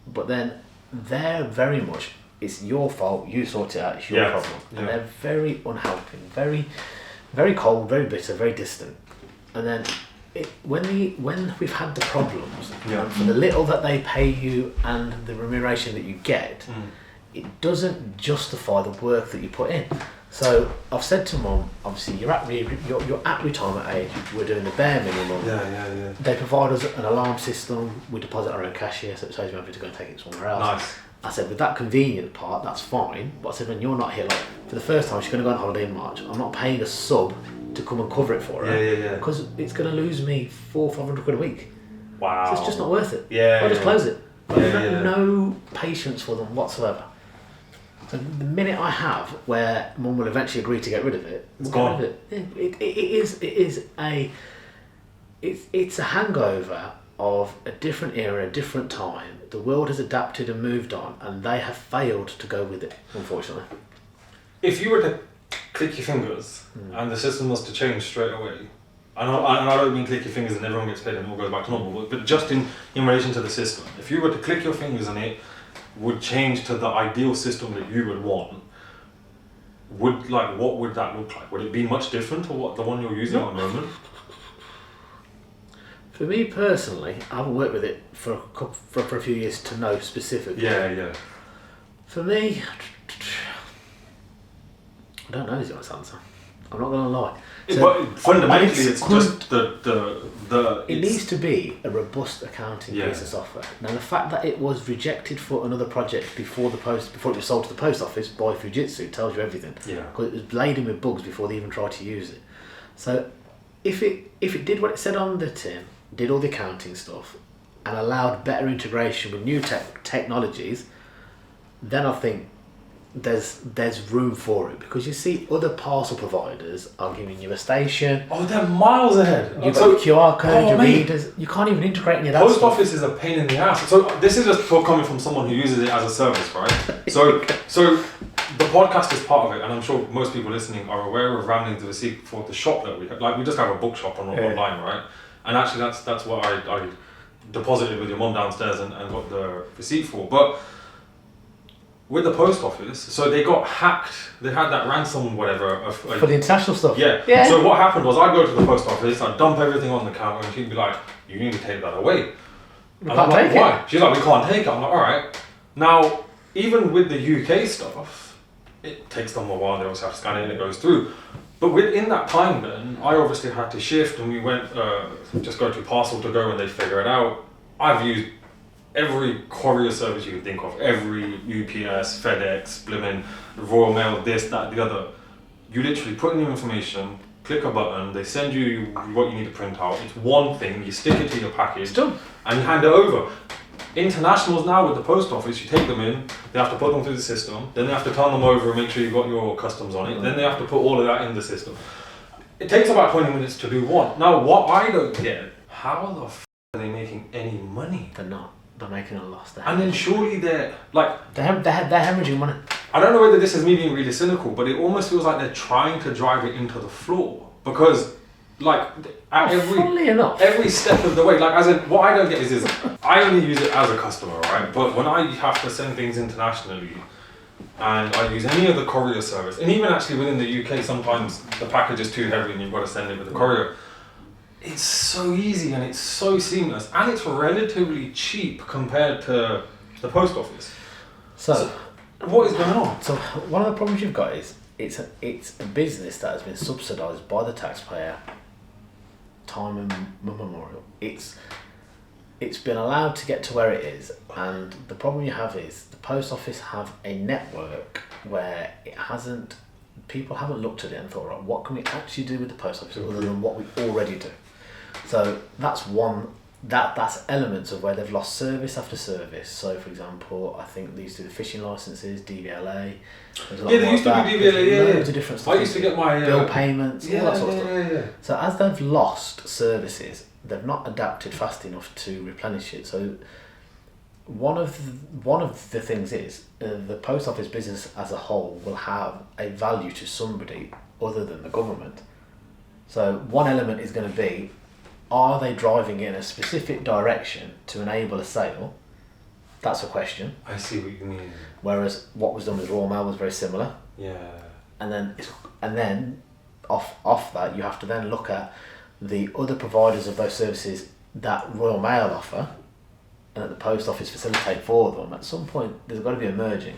but then they're very much, it's your fault, you sort it out, it's your problem. And they're very unhelping, very, very cold, very bitter, very distant. And then when we've had the problems, and for the little that they pay you and the remuneration that you get, it doesn't justify the work that you put in. So I've said to Mum, obviously you're at retirement age, we're doing the bare minimum. They provide us an alarm system, we deposit our own cash here, so it saves me having to go and take it somewhere else. Nice. I said, with that convenient part, that's fine. But I said, when you're not here, like, for the first time, she's going to go on holiday in March, I'm not paying a sub to come and cover it for her. Because it's going to lose me £400-500 a week. Wow. So it's just not worth it. I'll just close it. I've got no patience for them whatsoever. So the minute I have where Mum will eventually agree to get rid of it, it's gone. It's a hangover of a different era, a different time. The world has adapted and moved on, and they have failed to go with it, unfortunately. If you were to click your fingers and the system was to change straight away, and I don't mean click your fingers and everyone gets paid and it all goes back to normal, but just in relation to the system, if you were to click your fingers and it would change to the ideal system that you would want, what would that look like? Would it be much different to what the one you're using at the moment? For me personally, I haven't worked with it for a few years to know specifically. For me, I don't know is the honest answer. I'm not going to lie. But fundamentally, it's just the. It needs to be a robust accounting piece of software. Now, the fact that it was rejected for another project before it was sold to the post office by Fujitsu tells you everything. Because it was laden with bugs before they even tried to use it. So, if it did what it said on the tin, did all the accounting stuff, and allowed better integration with new technologies, then I think there's room for it, because you see other parcel providers are giving you a station. Oh, they're miles ahead. You've got QR code, your readers. You can't even integrate any of that. Post office is a pain in the ass. So this is just coming from someone who uses it as a service, right? So the podcast is part of it, and I'm sure most people listening are aware of Ramblings of a Secret for the shop that we have. Like, we just have a bookshop online, right? And actually, that's what I deposited with your mum downstairs and got the receipt for. But with the post office, so they got hacked. They had that ransom, whatever. For the international stuff? Yeah. So what happened was, I'd go to the post office, I'd dump everything on the counter, and she'd be like, "You need to take that away." We can't take it. Why? She's like, "We can't take it." I'm like, "Alright." Now, even with the UK stuff, it takes them a while. They also have to scan it and it goes through. But within that time then, I obviously had to shift, and we went, just go to Parcel to go and they figure it out. I've used every courier service you can think of, every UPS, FedEx, Blimmin, Royal Mail, this, that, the other. You literally put in your information, click a button, they send you what you need to print out. It's one thing, you stick it to your package, it's done, and you hand it over. Internationals now with the post office, you take them in, they have to put them through the system, then they have to turn them over and make sure you've got your customs on it, then they have to put all of that in the system. It takes about 20 minutes to do one. Now, what I don't get, how the f are they making any money? They're not. They're making a loss. And then surely they're hemorrhaging money. I don't know whether this is me being really cynical, but it almost feels like they're trying to drive it into the floor, because like at every step of the way, like, as in, what I don't get is I only use it as a customer, right? But when I have to send things internationally, and I use any other courier service, and even actually within the UK, sometimes the package is too heavy and you've got to send it with the courier. It's so easy and it's so seamless, and it's relatively cheap compared to the post office. So what is going on? So one of the problems you've got is it's a business that has been subsidised by the taxpayer, time immemorial. It's been allowed to get to where it is, and the problem you have is the post office have a network where people haven't looked at it and thought, right, what can we actually do with the post office other than what we already do? So that's that's elements of where they've lost service after service. So for example, I think they used to do the fishing licenses, DVLA. They used to do DVLA, loads of different stuff. I used to get my bill payments, all that sort of stuff. So as they've lost services, they've not adapted fast enough to replenish it. So one of the things is the post office business as a whole will have a value to somebody other than the government. So one element is going to be, are they driving in a specific direction to enable a sale? That's a question. I see what you mean. Whereas what was done with Royal Mail was very similar. Yeah. And then off that you have to then look at the other providers of those services that Royal Mail offer and that the post office facilitate for them. At some point there's got to be a merging.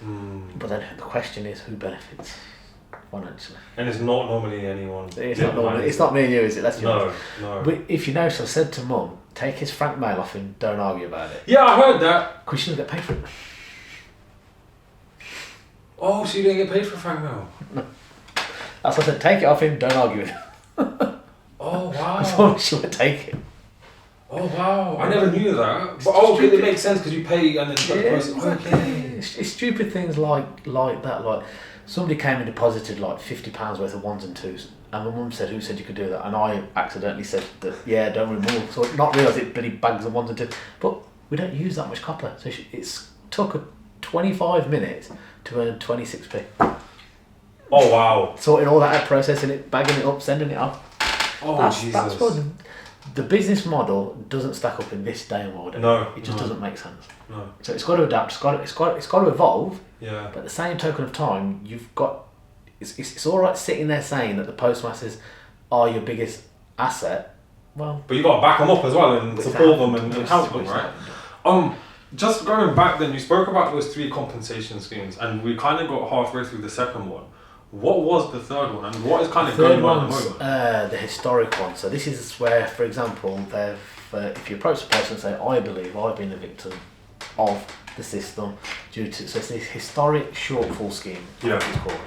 But then the question is, who benefits financially? And it's not normally anyone. It's not me and you, is it? Let's be honest. No. But if you notice, I said to Mum, take his frank mail off him, don't argue about it. Yeah, I heard that. Because she doesn't get paid for it. Oh, so you didn't get paid for Frank Mail? No. That's what I said, take it off him, don't argue with him. Oh, wow. As long as she would take it. Oh, wow. I never knew that. But okay, it makes sense because you pay and then the person. Exactly. Okay. It's stupid things like that. Like somebody came and deposited like £50 worth of ones and twos, and my mum said, "Who said you could do that?" And I accidentally said that, yeah, don't remove. So not realise it bloody bags of ones and twos. But we don't use that much copper, so it's took 25 minutes to earn 26p. Oh wow! Sorting all that out, processing it, bagging it up, sending it off. Oh Jesus! That's what the business model doesn't stack up in this day and world. No, it just doesn't make sense. No. So it's got to adapt. It's got to evolve. Yeah. But at the same token of time, you've got. It's all right sitting there saying that the postmasters are your biggest asset. Well, but you got to back them up as well and support them and help them, right? Just going back, then you spoke about those 3 compensation schemes, and we kind of got halfway through the second one. What was the third one, and what is kind of going on at the moment? The historic one. So this is where, for example, if you approach the person and say, "I believe I've been a victim of the system due to," so it's this historic shortfall scheme. Yeah. It's called.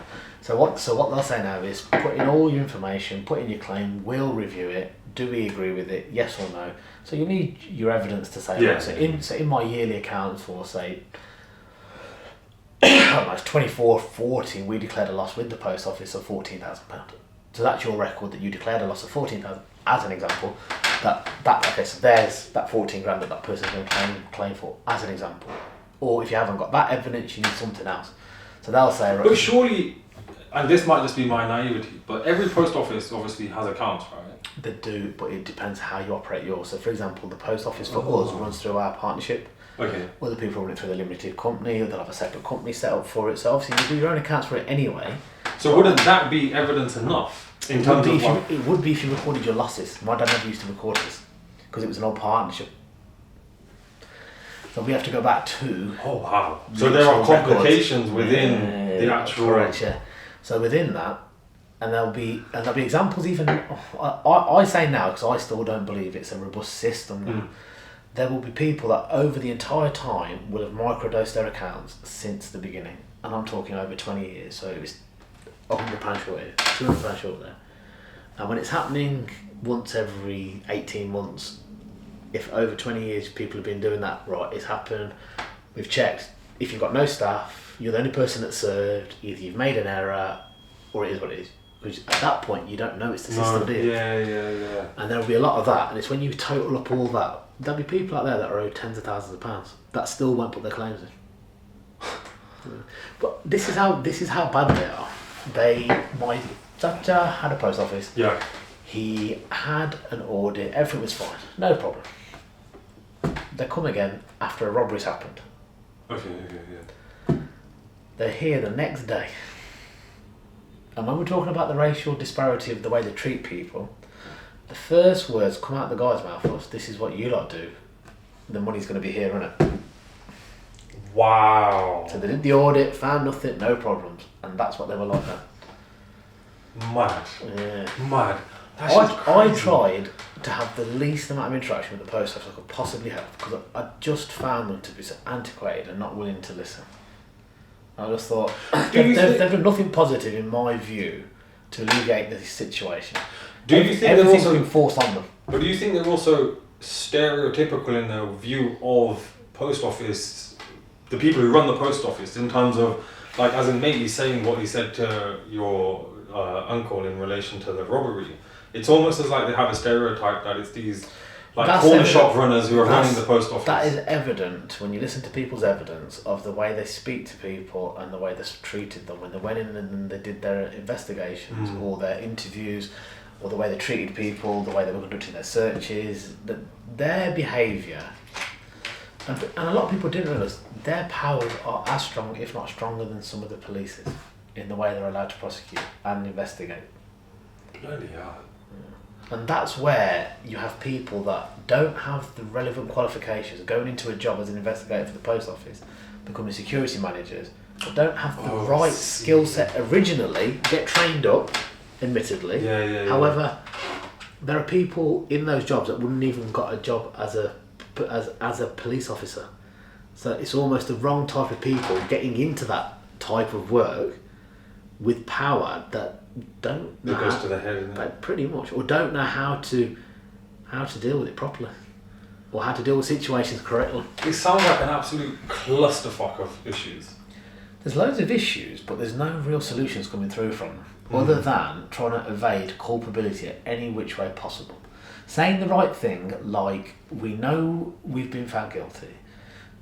So what they'll say now is, put in all your information, put in your claim, we'll review it. Do we agree with it? Yes or no? So you need your evidence to say that. So in my yearly accounts for, say, I don't know, it's 24/14, we declared a loss with the post office of £14,000. So that's your record that you declared a loss of 14,000 as an example. Okay, so there's that 14 grand that person's going to claim for as an example. Or if you haven't got that evidence, you need something else. So they'll say, right, but surely, and this might just be my naivety, but every post office obviously has accounts, right? They do, but it depends how you operate yours. So for example, the post office for us runs through our partnership. Okay. Other people run it through the limited company, or they'll have a separate company set up for it. So obviously you do your own accounts for it anyway. So wouldn't that be evidence enough? In terms of it would be if you recorded your losses. My dad never used to record this because it was an old partnership. So we have to go back to. Oh wow! So there are complications within the actual. Correct, yeah. So within that, and there'll be examples. Even I say now, because I still don't believe it's a robust system now. There will be people that over the entire time will have microdosed their accounts since the beginning, and I'm talking over 20 years. So it was £100 short here, £200 short there. And when it's happening once every 18 months, if over 20 years people have been doing that, right, it's happened, we've checked, if you've got no staff, you're the only person that's served, either you've made an error or it is what it is. Because at that point you don't know it's the system, do you? Yeah. And there'll be a lot of that, and it's when you total up all that, there'll be people out there that are owed tens of thousands of pounds that still won't put their claims in. But this is how bad they are. My dad had a post office. Yeah. He had an audit, everything was fine, no problem. They come again after a robbery's happened. Okay. They're here the next day. And when we're talking about the racial disparity of the way they treat people, the first words come out the guy's mouth was, "This is what you lot do. The money's going to be here, isn't it?" Wow. So they did the audit, found nothing, no problems, and that's what they were like then. Mad. Yeah. Mad. I tried to have the least amount of interaction with the post office I could possibly have because I just found them to be so antiquated and not willing to listen. I just thought they've done nothing positive in my view to alleviate this situation. Do you think everything's they're also been forced on them? But do you think they're also stereotypical in their view of post office, the people who run the post office, in terms of, like, as in maybe saying what he said to your uncle in relation to the robbery? It's almost as like they have a stereotype that it's these like corner shop runners who are running the post office. That is evident when you listen to people's evidence of the way they speak to people and the way they treated them when they went in and they did their investigations or their interviews, or the way they treated people, the way they were conducting their searches, their behaviour. And a lot of people didn't realise their powers are as strong, if not stronger, than some of the police's in the way they're allowed to prosecute and investigate. Bloody hell. And that's where you have people that don't have the relevant qualifications going into a job as an investigator for the post office, becoming security managers, but don't have the right skill set originally, get trained up, admittedly. Yeah. However, there are people in those jobs that wouldn't even got a job as a police officer. So it's almost the wrong type of people getting into that type of work with power that don't know. It goes to the head, isn't it? Pretty much, or don't know how to deal with it properly, or how to deal with situations correctly. It sounds like an absolute clusterfuck of issues. There's loads of issues, but there's no real solutions coming through from them, other than trying to evade culpability at any which way possible. Saying the right thing, like, we know we've been found guilty,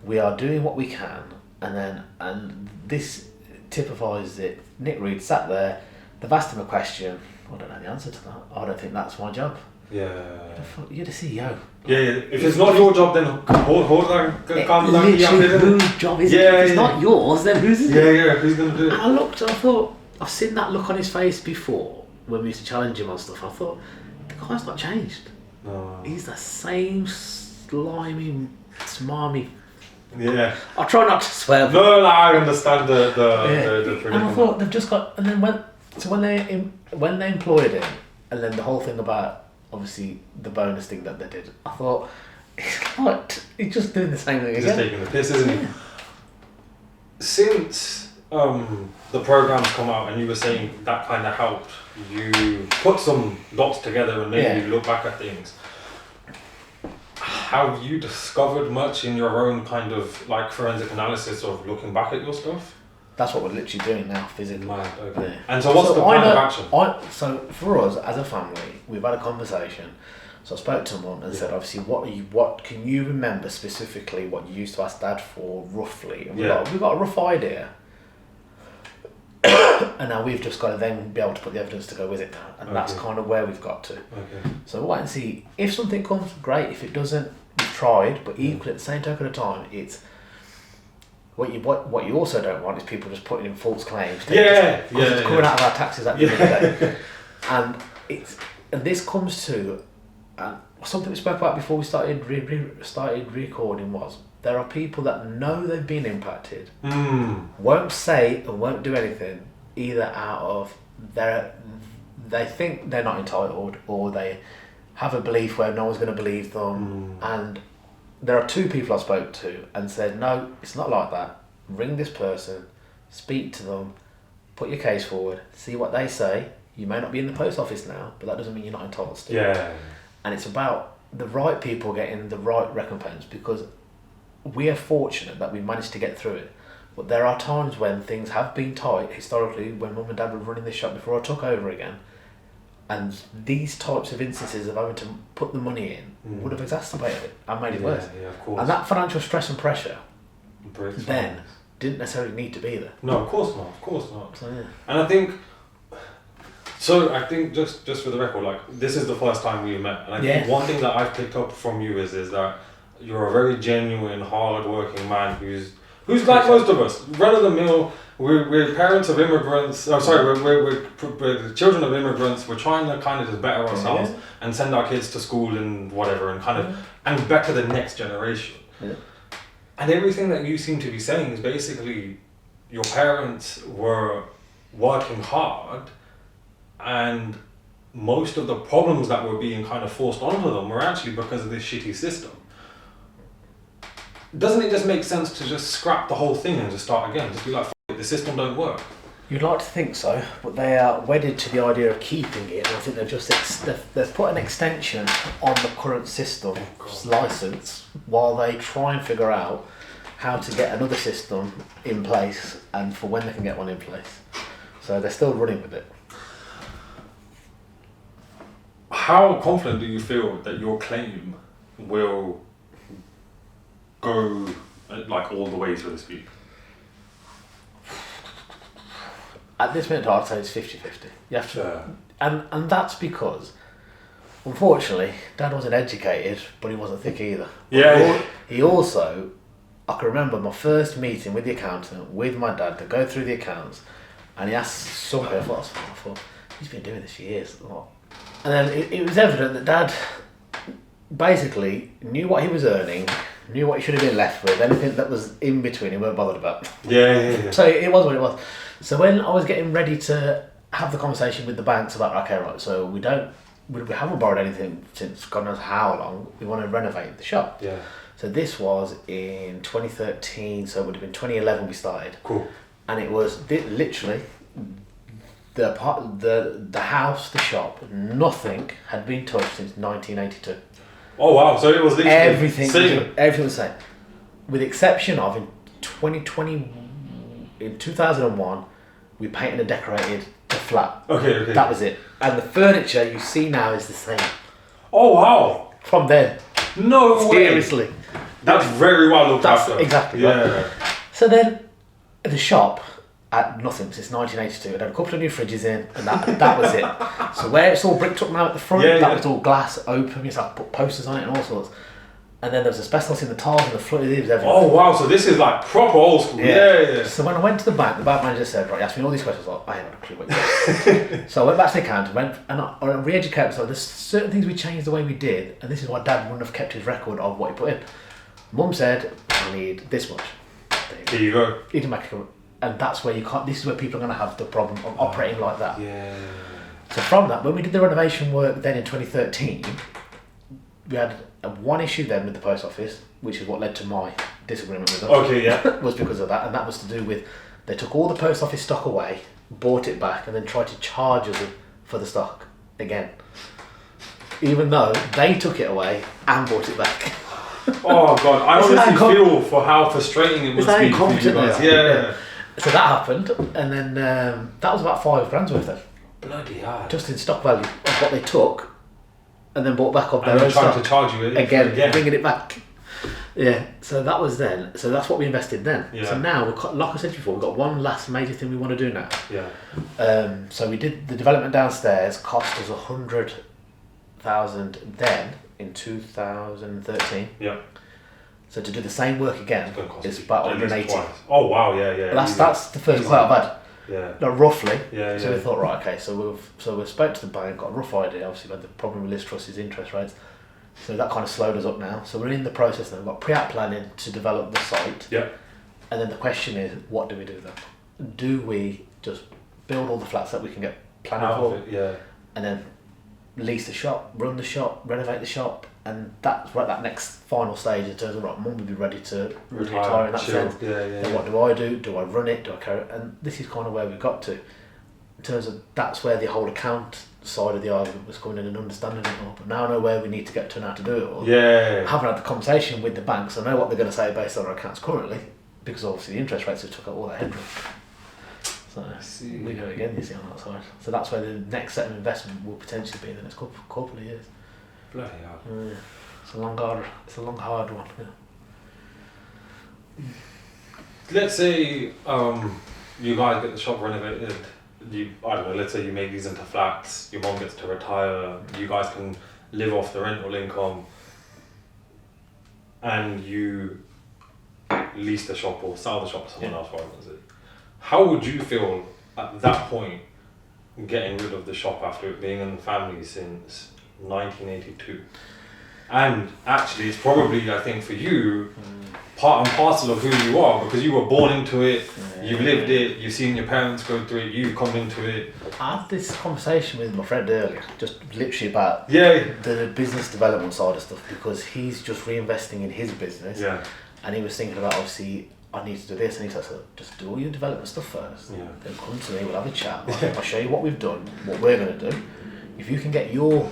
we are doing what we can, and this typifies it. Nick Reed sat there, they've asked him a question, I don't know the answer to that, I don't think that's my job. Yeah. You're the CEO. Yeah. If it's not your job, then hold that. Literally, whose job is it? If it's not yours, then whose is it? Yeah, who's going to do it? And I looked and I thought, I've seen that look on his face before when we used to challenge him on stuff. I thought, the guy's not changed. No. He's the same slimy, smarmy. Yeah. I'll try not to swear. But No, I understand the and I thought they've just got, and then when they employed him, and then the whole thing about obviously the bonus thing that they did, I thought he's just doing the same thing He's again. just taking the piss, isn't he? Since the program's come out, and you were saying that kind of helped you put some dots together and maybe you look back at things. Have you discovered much in your own kind of like forensic analysis of looking back at your stuff? That's what we're literally doing now, physically. Mad, okay. Yeah. And so what's the plan of action? So for us as a family, we've had a conversation. So I spoke to Mum and said, obviously, what can you remember specifically what you used to ask Dad for roughly? And we've got a rough idea. And now we've just got to then be able to put the evidence to go with it now. And that's kind of where we've got to. Okay. So we'll wait and see. If something comes, great. If it doesn't, we've tried. But equally, at the same token of time, it's what you also don't want is people just putting in false claims. It's coming out of our taxes at the end of the day. And this comes to something we spoke about before we started recording was there are people that know they've been impacted, won't say and won't do anything, either out of they think they're not entitled, or they have a belief where no one's going to believe them. And there are two people I spoke to and said, no, it's not like that. Ring this person, speak to them, put your case forward, see what they say. You may not be in the post office now, but that doesn't mean you're not entitled still. Yeah. And it's about the right people getting the right recompense, because we are fortunate that we managed to get through it. But there are times when things have been tight, historically, when Mum and Dad were running this shop before I took over again, and these types of instances of having to put the money in would have exacerbated it and made it worse. Yeah, of course. And that financial stress and pressure Breaks then didn't necessarily need to be there. No, of course not. So, yeah. And I think just for the record, like, this is the first time we've met, and I think one thing that I've picked up from you is that you're a very genuine, hard-working man who's like most of us, run-of-the-mill. We're parents of immigrants. We're children of immigrants. We're trying to kind of just better ourselves and send our kids to school and whatever, and kind of and better the next generation. Yeah. And everything that you seem to be saying is basically your parents were working hard, and most of the problems that were being kind of forced onto them were actually because of this shitty system. Doesn't it just make sense to just scrap the whole thing and just start again? Just be like, F it, the system don't work. You'd like to think so, but they are wedded to the idea of keeping it, and I think they've just they've put an extension on the current system license while they try and figure out how to get another system in place and for when they can get one in place. So they're still running with it. How confident do you feel that your claim will go like all the way, so to speak? At this minute, I'd say it's 50-50. You have to, and that's because, unfortunately, Dad wasn't educated, but he wasn't thick either. He also, I can remember my first meeting with the accountant, with my dad, to go through the accounts, and he asked something. I thought, he's been doing this for years. And then it was evident that Dad basically knew what he was earning, knew what he should have been left with. Anything that was in between, he weren't bothered about. Yeah. So it was what it was. So when I was getting ready to have the conversation with the banks about, okay, right, so we haven't borrowed anything since God knows how long, we want to renovate the shop. Yeah. So this was in 2013, so it would have been 2011 we started. Cool. And it was literally the house, the shop, nothing had been touched since 1982. Oh wow! So it was literally everything was the same, with the exception of in 2001, we painted and decorated the flat. Okay. That was it, and the furniture you see now is the same. Oh wow! From then. No way. Seriously. That's very well looked after. Exactly. Yeah. Right. So then, the shop had nothing since 1982. It had a couple of new fridges in, and that was it. So where it's all bricked up now at the front, that was all glass open. You just have to put posters on it and all sorts. And then there was asbestos in the tiles and the floor. It was everything. Oh wow! So this is like proper old school. Yeah. So when I went to the bank manager said, right, he asked me all these questions. I was like, I ain't got a clue what you're doing. So I went back to the account and I re-educated myself. There's certain things we changed the way we did, and this is why Dad wouldn't have kept his record of what he put in. Mum said, I need this much. There you go. He didn't make it, and that's where you can't. This is where people are going to have the problem of operating like that. Yeah. So from that, when we did the renovation work then in 2013, we had one issue then with the post office, which is what led to my disagreement with them. Okay, yeah. Was because of that, and that was to do with they took all the post office stock away, bought it back, and then tried to charge us for the stock again, even though they took it away and bought it back. Oh god, I honestly feel for how frustrating it must be for you guys. Yeah. So that happened, and then that was about £5,000 worth then. Bloody hell. Just in stock value of what they took, and then bought back of their and own trying stock. to charge you again, bringing it back. Yeah, so that was then. So that's what we invested then. Yeah. So now, like I said before, we've got one last major thing we want to do now. Yeah. So we did the development downstairs. Cost us 100,000 then in 2013. Yeah. So to do the same work again is about 180. Oh wow! Yeah. That's the first quote I've had. Yeah. No, roughly. Yeah. So we thought, right, okay. So we spoke to the bank, got a rough idea. Obviously, we had the problem with Liz Truss's interest rates. So that kind of slowed us up now. So we're in the process now. We've got pre-app planning to develop the site. Yeah. And then the question is, what do we do then? Do we just build all the flats that we can get planning for? Yeah. And then lease the shop, run the shop, renovate the shop, and that's that next final stage in terms of right, Mum will be ready to retire in that sense. Then what do I do? Do I run it? Do I carry it? And this is kind of where we got to. In terms of that's where the whole account side of the argument was coming in and understanding it all. But now I know where we need to get to and how to do it all. Yeah. I haven't had the conversation with the banks. I know what they're going to say based on our accounts currently, because obviously the interest rates have took out all that headroom. So we go again, you see, on that side. So that's where the next set of investment will potentially be in the next couple of years. Bloody hell. Yeah. It's a long, hard one. Yeah. Let's say you guys get the shop renovated. I don't know. Let's say you make these into flats. Your mom gets to retire. You guys can live off the rental income, and you lease the shop or sell the shop to someone else. How would you feel at that point, getting rid of the shop after it being in the family since 1982, And actually, it's probably, I think, for you, part and parcel of who you are, because you were born into it, you've lived it, you've seen your parents go through it, you've come into it. I had this conversation with my friend earlier, just literally about Yeah. the business development side of stuff, because he's just reinvesting in his business. Yeah. And he was thinking about, obviously, I need to do this, and he said, so just do all your development stuff first. Yeah. Then come to me, we'll have a chat. I'll show you what we've done, what we're going to do. If you can get your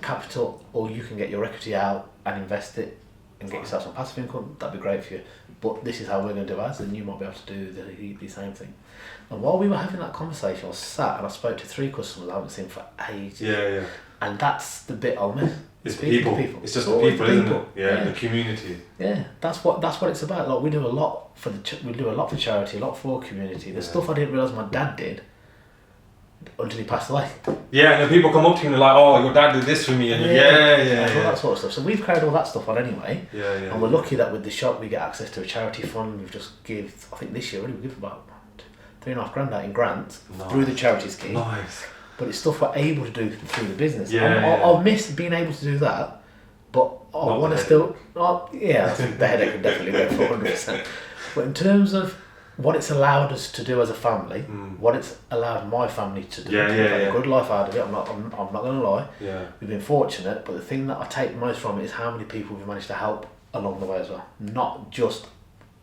capital or you can get your equity out and invest it and get yourself some passive income, that'd be great for you. But this is how we're going to do ours, and you might be able to do the same thing. And while we were having that conversation, I was sat and I spoke to 3 customers I haven't seen for ages. Yeah. And that's the bit I'll miss. It's Speaking to people. It's just the always people, isn't it? Yeah, the community. Yeah, that's what it's about. Like, we do a lot for we do a lot for charity, a lot for community. The stuff I didn't realise my dad did until he passed away. Yeah, and then people come up to you and they're like, "Oh, your dad did this for me," and all that sort of stuff. So we've carried all that stuff on anyway. Yeah. And we're lucky that with the shop we get access to a charity fund. We've just give, I think this year already we give about $3,500 out in grants through the charity scheme. Nice. But it's stuff we're able to do through the business. Yeah. I'll miss being able to do that, but I want to still. Yeah, the headache can definitely go for 100%. But in terms of what it's allowed us to do as a family, what it's allowed my family to do, we've had a good life out of it. I'm not going to lie. Yeah. We've been fortunate, but the thing that I take most from it is how many people we've managed to help along the way as well. Not just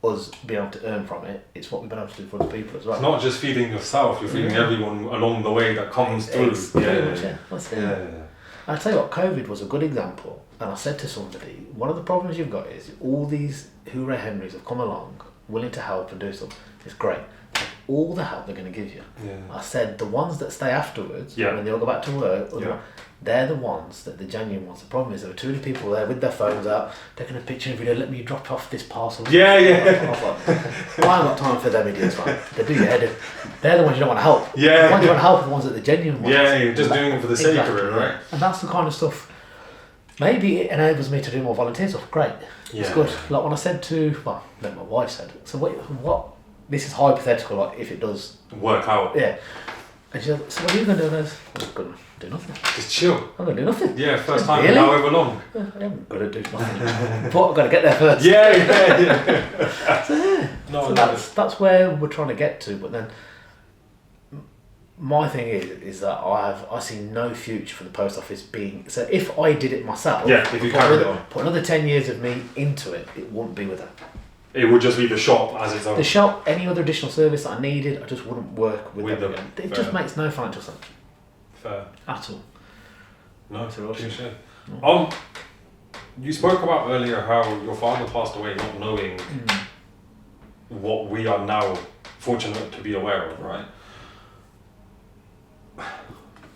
us being able to earn from it, it's what we've been able to do for other people as well. It's not just feeding yourself, you're feeding everyone along the way that comes through. Pretty much, yeah. That's it. Yeah. I'll tell you what, COVID was a good example, and I said to somebody, one of the problems you've got is all these hooray Henrys have come along, willing to help and do stuff. It's great. All the help they're going to give you. Yeah. I said the ones that stay afterwards, Yeah. when they all go back to work, Yeah. they're the ones that the genuine ones. The problem is there were too many people there with their phones out, taking a picture and video, let me drop off this parcel. Yeah. I was like, I ain't got time for them idiots, man. They do your head in. They're the ones you don't want to help. Yeah. The ones you want to help are the ones that are the genuine ones. Yeah, you're just doing it for the sake of it, right? And that's the kind of stuff. Maybe it enables me to do more volunteer stuff. Great. It's Yeah. good. Like when I said to, well, like my wife said, so what? This is hypothetical. Like if it does, Work out. yeah. And she said, so what are you going to do? And I was, I'm going to do nothing. Just chill. I'm going to do nothing. Yeah, first time Really? in however long. I am going to do nothing. But I've got to get there first. Yeah. So yeah. No, So that's where we're trying to get to. But then my thing is that I see no future for the post office being. So if I did it myself, Yeah, if you carried it on. put another 10 years of me into it, it wouldn't be with that. It would just be the shop as its own. The shop, any other additional service that I needed, I just wouldn't work with them. them. It Fair. just makes no financial sense Fair. at all. No, It's a real touche. shame. You spoke about earlier how your father passed away not knowing what we are now fortunate to be aware of, right?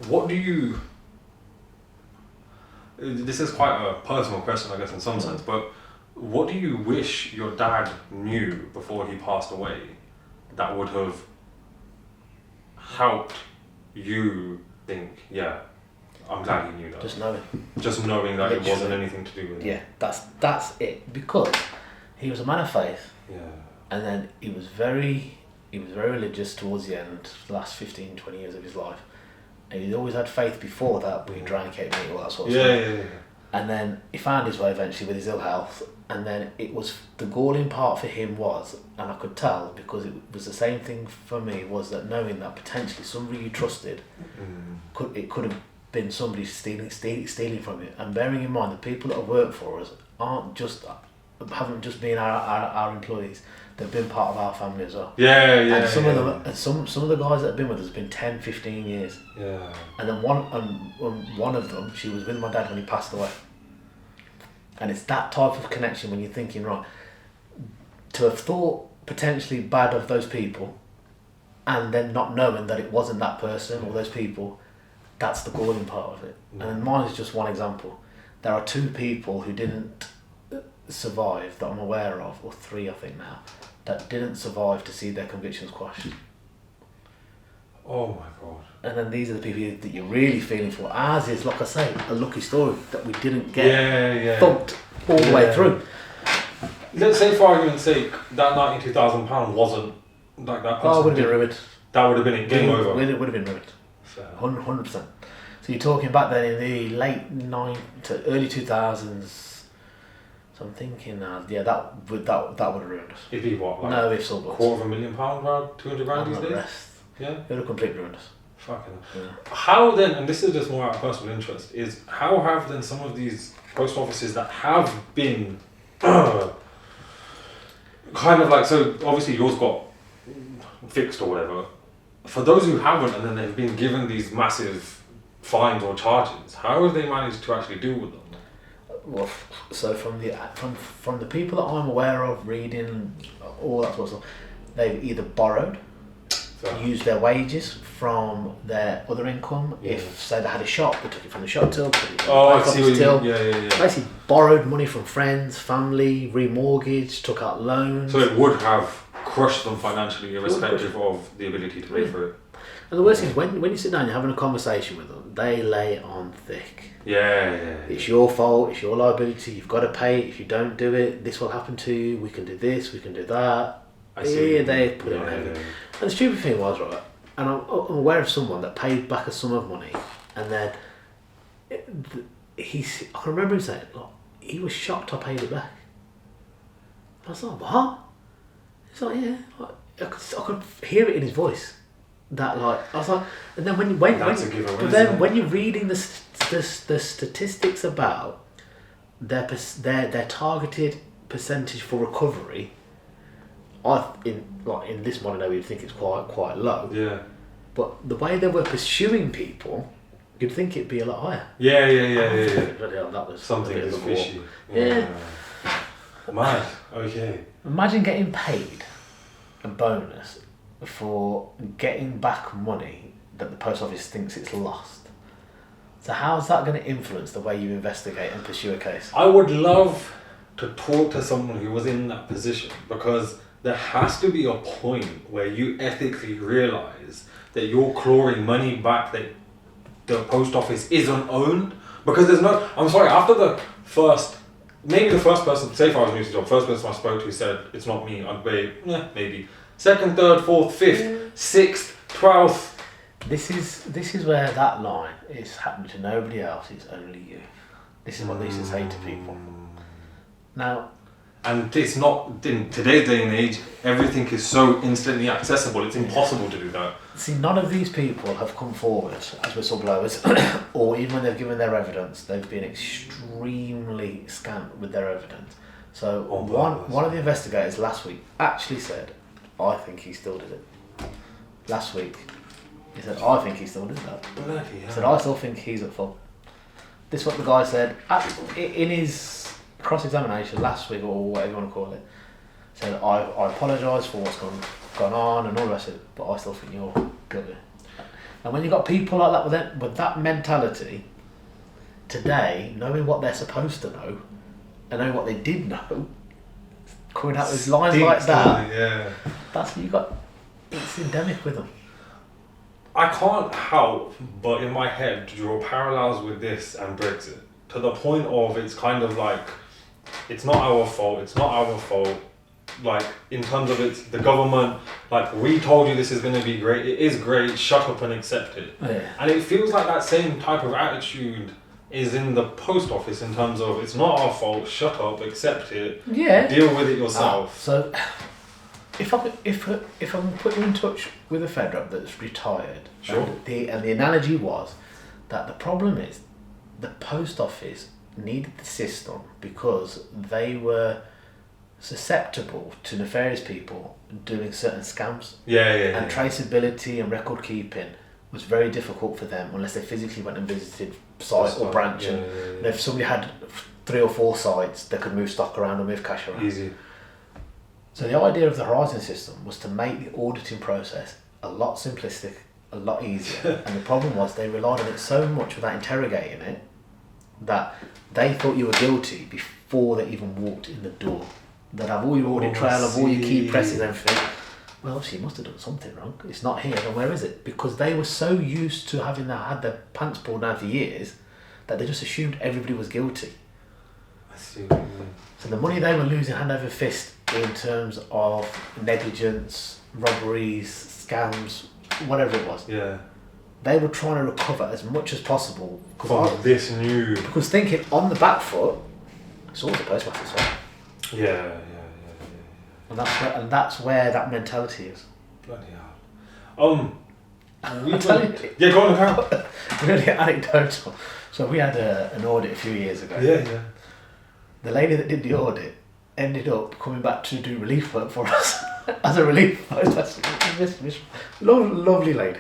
What do you... This is quite a personal question, I guess, in some sense, but what do you wish your dad knew before he passed away that would have helped you think, yeah, I'm glad he knew that? Just knowing. Just knowing that it Literally. wasn't anything to do with it. Yeah, that's it. Because he was a man of faith, Yeah. and then he was very religious towards the end, the last 15, 20 years of his life. And he'd always had faith before that, but he drank, ate meat, all that sort of stuff. Yeah. And then he found his way eventually with his ill health, and then it was the galling part for him was, and I could tell because it was the same thing for me, was that knowing that potentially somebody you trusted could have been somebody stealing from you. And bearing in mind the people that have worked for us haven't just been our employees, they've been part of our family as well. Yeah. And some of them, and some of the guys that have been with us have been 10, 15 years. Yeah. And then one of them, she was with my dad when he passed away. And it's that type of connection when you're thinking, right, to have thought potentially bad of those people and then not knowing that it wasn't that person or those people, that's the galling part of it. And mine is just one example. There are 2 people who didn't survive that I'm aware of, or 3 I think now, that didn't survive to see their convictions quashed. Oh my God. And then these are the people that you're really feeling for. Ours is, like I say, a lucky story that we didn't get thumped all the way through. Let's say, for argument's sake, that £92,000 wasn't like that person. Oh, it would have been ruined. That would have been it. Game over. It would have been ruined. Fair. 100%. So you're talking back then in the late to early 2000s. So I'm thinking, that would have ruined us. It'd be what? Like No ifs or buts. £250,000, around 200 grand these And the days? rest. Yeah? It would have completely ruined us. Fucking hell. Yeah. How then, and this is just more out of personal interest, is how have then some of these post offices that have been kind of like, so obviously yours got fixed or whatever, for those who haven't and then they've been given these massive fines or charges, how have they managed to actually deal with them? Well, so from the people that I'm aware of, reading all that sort of stuff, they've either borrowed, used their wages from their other income. Yeah. If say they had a shop, they took it from the shop till. I see what you mean. Yeah. Basically, borrowed money from friends, family, remortgaged, took out loans. So it would have crushed them financially, irrespective of the ability to pay for it. And the worst thing is when you sit down and you're having a conversation with them, they lay it on thick. Yeah. It's your fault, it's your liability, you've got to pay it. If you don't do it, this will happen to you, we can do this, we can do that. I see. Yeah, they put it on heavy. And the stupid thing was, right, and I'm aware of someone that paid back a sum of money, and then I can remember him saying, like, he was shocked I paid it back. I was like, what? He's like, yeah. I could hear it in his voice. That, like, I was like, and then when you're reading the statistics about their targeted percentage for recovery, in this modern day, we'd think it's quite low. Yeah. But the way they were pursuing people, you'd think it'd be a lot higher. Yeah. That was Something is fishy. Yeah. Mad. Okay. Imagine getting paid a bonus for getting back money that the post office thinks it's lost. So how's that going to influence the way you investigate and pursue a case? I would love to talk to someone who was in that position, because there has to be a point where you ethically realise that you're clawing money back that the post office isn't owned. Because there's no, I'm sorry, after the first person, say if I was new to the job, first person I spoke to said, it's not me, I'd be, maybe. Second, third, fourth, fifth, sixth, 12th. This is where that line is happening to nobody else, it's only you. This is what they used to say to people. Now, and it's not, in today's day and age, everything is so instantly accessible, it's impossible to do that. see, none of these people have come forward as whistleblowers, or even when they've given their evidence, they've been extremely scant with their evidence. So one of the investigators last week actually said, I think he still did it. Last week, he said, I think he still did that. He said, I still think he's at fault. This is what the guy said in his cross-examination last week, or whatever you want to call it. Said, I apologise for what's gone on and all the rest of it, but I still think you're guilty. And when you've got people like that with that mentality, today, knowing what they're supposed to know, and knowing what they did know, coming out with lines like that, that's what you got. It's endemic with them. I can't help but in my head draw parallels with this and Brexit, to the point of it's kind of like, it's not our fault, like in terms of it's the government, like we told you this is going to be great, it is great, shut up and accept it. Yeah. And it feels like that same type of attitude is in the post office, in terms of it's not our fault, shut up, accept it, deal with it yourself. So if I can put you in touch with a fed rep that's retired, Sure. and the analogy was that the problem is the post office needed the system because they were susceptible to nefarious people doing certain scams. And traceability and record keeping was very difficult for them unless they physically went and visited site or branch. And if somebody had 3 or 4 sites, they could move stock around and move cash around. Easy. So the idea of the Horizon system was to make the auditing process a lot simplistic, a lot easier. And the problem was they relied on it so much without interrogating it that they thought you were guilty before they even walked in the door. They'd have all your audit trail of all your key presses and everything. Well, she must have done something wrong. It's not here, then where is it? Because they were so used to having had their pants pulled down for years that they just assumed everybody was guilty. I see what you mean. So the money they were losing hand over fist in terms of negligence, robberies, scams, whatever it was, they were trying to recover as much as possible. From this new... Because thinking on the back foot, it's always the postmaster's fault. Yeah. And that's where that mentality is. Bloody hell. I'll tell you. Yeah, go on, account. Really anecdotal. So we had an audit a few years ago. Yeah. The lady that did the audit ended up coming back to do relief work for us as a relief postmaster. Lovely lady.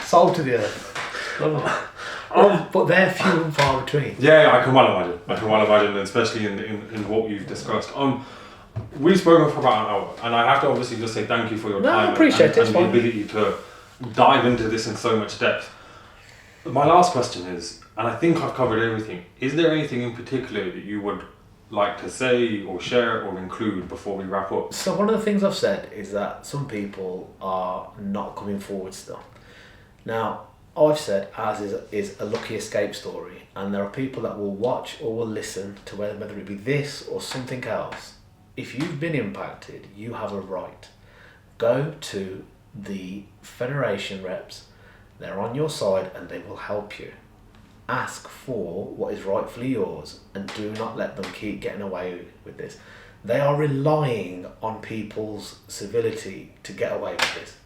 Sold to the earth. Lovely. But they're few and far between. Yeah, I can well imagine, especially in what you've discussed. We've spoken for about an hour, and I have to obviously just say thank you for your time. I appreciate it. And the ability to dive into this in so much depth. My last question is, and I think I've covered everything, is there anything in particular that you would like to say or share or include before we wrap up? So one of the things I've said is that some people are not coming forward still. Now, I've said ours is a lucky escape story, and there are people that will watch or will listen to whether it be this or something else. If you've been impacted, you have a right. Go to the Federation reps, they're on your side and they will help you. Ask for what is rightfully yours and do not let them keep getting away with this. They are relying on people's civility to get away with this.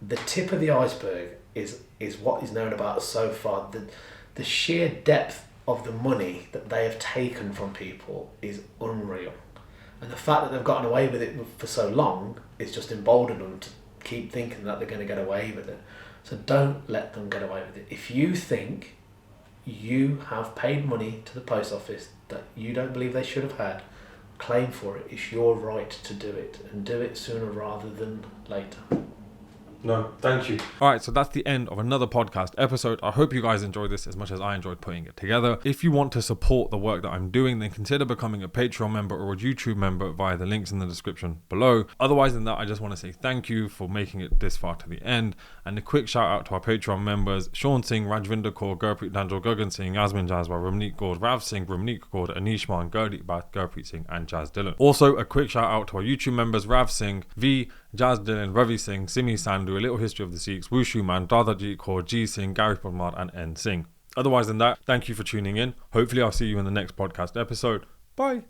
The tip of the iceberg is what is known about so far. The sheer depth of the money that they have taken from people is unreal. And the fact that they've gotten away with it for so long is just emboldened them to keep thinking that they're going to get away with it. So don't let them get away with it. If you think you have paid money to the post office that you don't believe they should have had, claim for it. It's your right to do it, and do it sooner rather than later. No, thank you. Alright, so that's the end of another podcast episode. I hope you guys enjoyed this as much as I enjoyed putting it together. If you want to support the work that I'm doing, then consider becoming a Patreon member or a YouTube member via the links in the description below. Otherwise than that, I just want to say thank you for making it this far to the end. And a quick shout out to our Patreon members: Sean Singh, Rajvinder Kaur, Gurpreet Danjal, Gagan Singh, Yasmin Jazwa, Ramneek Gaur, Rav Singh, Ramneek Gaur, Anish Man, Gurdeep Bhatt, Gurpreet Singh and Jazz Dillon. Also a quick shout out to our YouTube members: Rav Singh, V, Jazz Dillon, Ravi Singh, Simi Sandhu, A Little History of the Sikhs, Wushu Man, Dadajeet Kaur, G Singh, Gary Parmar and N Singh. Otherwise than that, thank you for tuning in. Hopefully I'll see you in the next podcast episode. Bye.